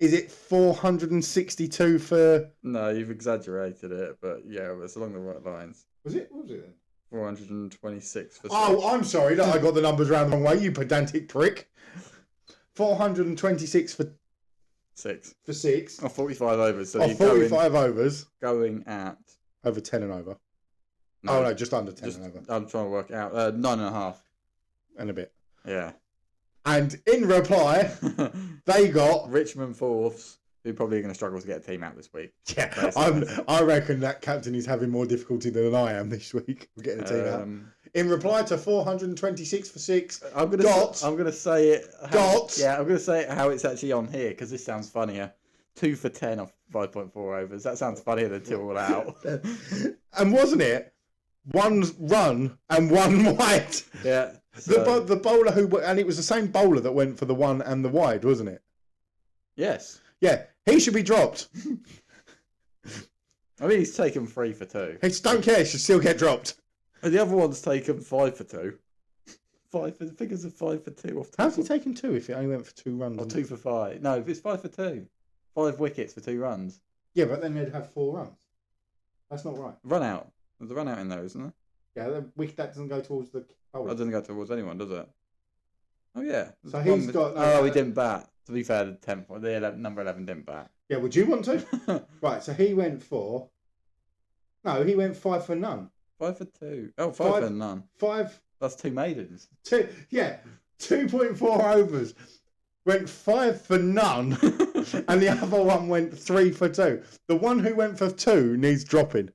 Is it 462 for... No, you've exaggerated it, but yeah, it's along the right lines. Was it? What was it then? 426 for Oh, I'm sorry that I got the numbers around the wrong way, you pedantic prick. 426 for 6. 6. Oh, 45 overs. So Oh, you're 45 overs. going at... Over 10 and over. Oh, no, just under 10 just, and over. I'm trying to work it out. 9.5. And a bit. Yeah. And in reply, they got... Richmond fourths, who probably are going to struggle to get a team out this week. Yeah, I reckon that captain is having more difficulty than I am this week with getting a team out. In reply to 426 for 6, I'm gonna say it. Yeah, I'm gonna say it how it's actually on here because this sounds funnier. 2 for 10 off 5.4 overs. That sounds funnier than 2 all out. And wasn't it? 1 run and 1 wide. Yeah. So, The bowler and it was the same bowler that went for the 1 and the wide, wasn't it? yes. Yeah, he should be dropped. I mean, he's taken 3 for 2. He just don't care. He should still get dropped. And the other one's taken 5 for 2. Figures of 5 for 2 off. How's he taken 2 if it only went for 2 runs? Or 2 for 5. No, it's 5 for 2. 5 wickets for 2 runs. Yeah, but then they'd have 4 runs. That's not right. Run out. There's a run out in there, isn't there? Yeah, that doesn't go towards the That bowling. doesn't go towards anyone, does it? Oh yeah. So There's he's got. Oh, he didn't bat. To be fair, number 11 didn't bat. Yeah, would you want to? Right, so he went for. No, he went 5 for none. 5 for 2. Oh, 5 for none. 5. That's 2 maidens. 2.4 overs. Went 5 for none, and the other one went 3 for 2. The one who went for 2 needs dropping.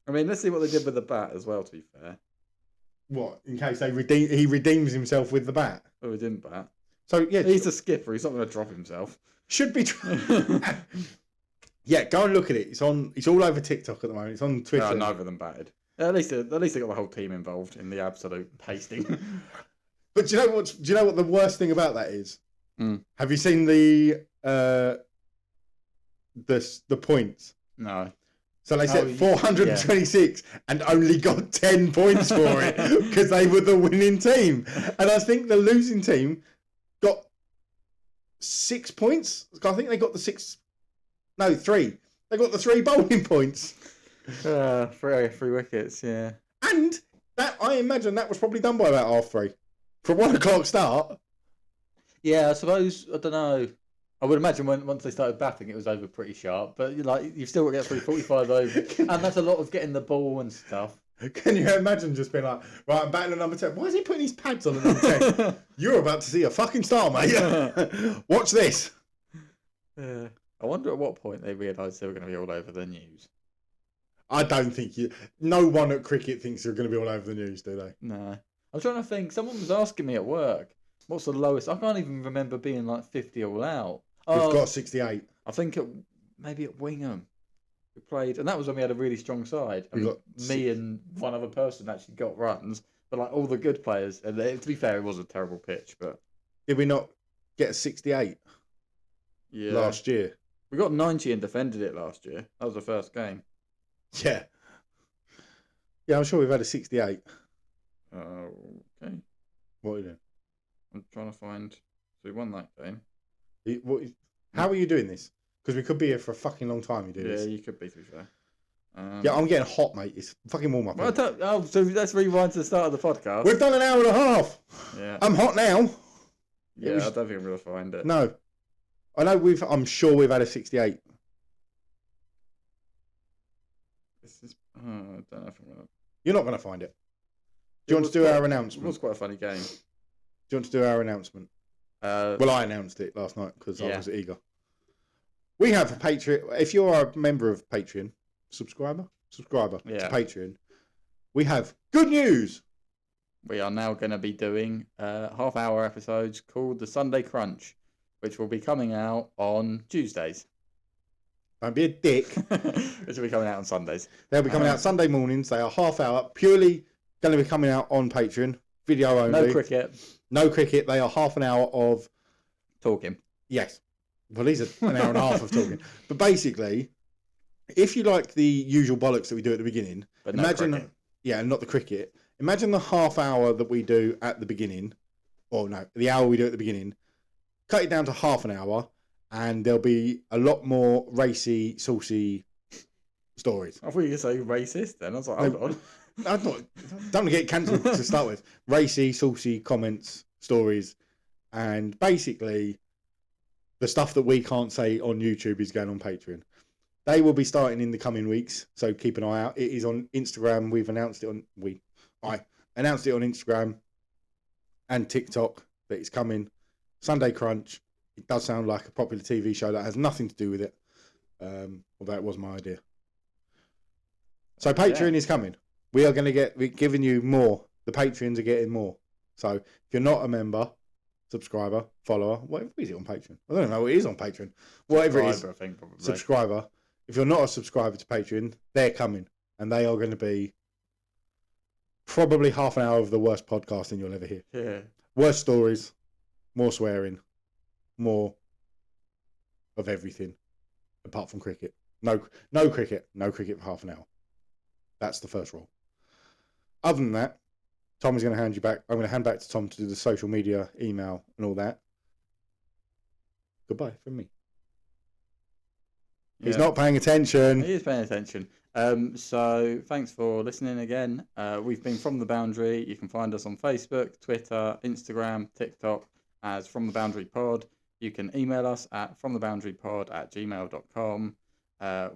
I mean, let's see what they did with the bat as well, to be fair. What? In case he redeems himself with the bat. Oh, he didn't bat. So, yeah. He's a skipper. He's not going to drop himself. Should be. Yeah, go and look at it. It's all over TikTok at the moment. It's on Twitter. No, neither of them batted. At least they got the whole team involved in the absolute pasting. But do you know what the worst thing about that is? Mm. Have you seen the points? No. So they said 426 and only got 10 points for it because they were the winning team. And I think the losing team got 6 points. I think they got the 3. They got the 3 bowling points. 3 wickets, yeah. And that, I imagine that was probably done by about 3:30. For 1 o'clock start. Yeah, I suppose, I don't know. I would imagine once they started batting, it was over pretty sharp. But you've still got to get through 45 overs. And that's a lot of getting the ball and stuff. Can you imagine just being like, right, I'm batting at number 10. Why is he putting his pads on at number 10? You're about to see a fucking star, mate. Watch this. I wonder at what point they realised they were going to be all over the news. I don't think no one at cricket thinks they're going to be all over the news, do they? No. I'm trying to think. Someone was asking me at work, what's the lowest? I can't even remember being like 50 all out. We've got 68. I think maybe at Wingham. We played, and that was when we had a really strong side. Me and one other person actually got runs, but like all the good players. And to be fair, it was a terrible pitch, but did we not get a 68 last year? We got 90 and defended it last year. That was the first game. Yeah. Yeah, I'm sure we've had a 68. Okay. What are you doing? I'm trying to find. So we won that game. How are you doing this? Because we could be here for a fucking long time. You do this. Yeah, you could be, to be fair. Yeah, I'm getting hot, mate. It's fucking warm up. Well, so let's rewind to the start of the podcast. We've done an hour and a half. Yeah. I'm hot now. Yeah, I don't think I'm going to find it. No. I know I'm sure we've had a 68. I don't know if I'm going to. You're not going to find it. Do you want to do our announcement? It was quite a funny game. Do you want to do our announcement? Well, I announced it last night because I was eager. We have a Patreon. If you're a member of Patreon, subscriber to Patreon, we have good news. We are now going to be doing half-hour episodes called the Sunday Crunch, which will be coming out on Tuesdays. Don't be a dick. Which will be coming out on Sundays. They'll be coming out Sunday mornings. They are half hour, purely going to be coming out on Patreon, video only. No cricket. No cricket. They are half an hour of talking. Yes. Well, these are an hour and a half of talking. But basically, if you like the usual bollocks that we do at the beginning, but imagine, cricket. Yeah, not the cricket. Imagine the half hour that we do at the beginning, or no, the hour we do at the beginning. Cut it down to half an hour, and there'll be a lot more racy, saucy stories. I thought you were going to say racist then. I was like, hold on. I don't want to get cancelled to start with. Racy, saucy comments, stories, and basically the stuff that we can't say on YouTube is going on Patreon. They will be starting in the coming weeks, so keep an eye out. It is on Instagram. We've announced it on I announced it on Instagram and TikTok that it's coming. Sunday Crunch. It does sound like a popular TV show that has nothing to do with it, although it was my idea. So Patreon is coming. We are going to we're giving you more. The Patreons are getting more. So if you're not a member, subscriber, follower, whatever is it on Patreon? I don't know what it is on Patreon. Whatever it is, I think probably. Subscriber. If you're not a subscriber to Patreon, they're coming. And they are going to be probably half an hour of the worst podcasting you'll ever hear. Yeah. Worst stories, more swearing, more of everything, apart from cricket. No cricket. No cricket for half an hour. That's the first rule. Other than that, Tom is going to hand you back. I'm going to hand back to Tom to do the social media, email, and all that. Goodbye from me. He's not paying attention. He is paying attention. So thanks for listening again. We've been From the Boundary. You can find us on Facebook, Twitter, Instagram, TikTok as From the Boundary Pod. You can email us at fromtheboundarypod@gmail.com.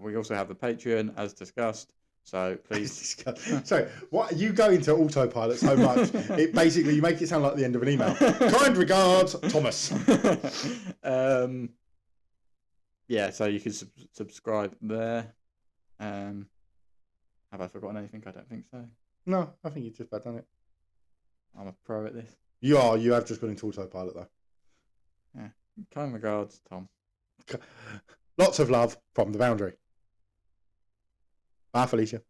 We also have the Patreon as discussed. So please. Sorry, what you go into autopilot so much? It basically you make it sound like the end of an email. Kind regards, Thomas. Yeah, so you can subscribe there. Have I forgotten anything? I don't think so. No, I think you've just about done it. I'm a pro at this. You are. You have just gone into autopilot though. Yeah. Kind regards, Tom. Lots of love from the Boundary. Bye, Felicia.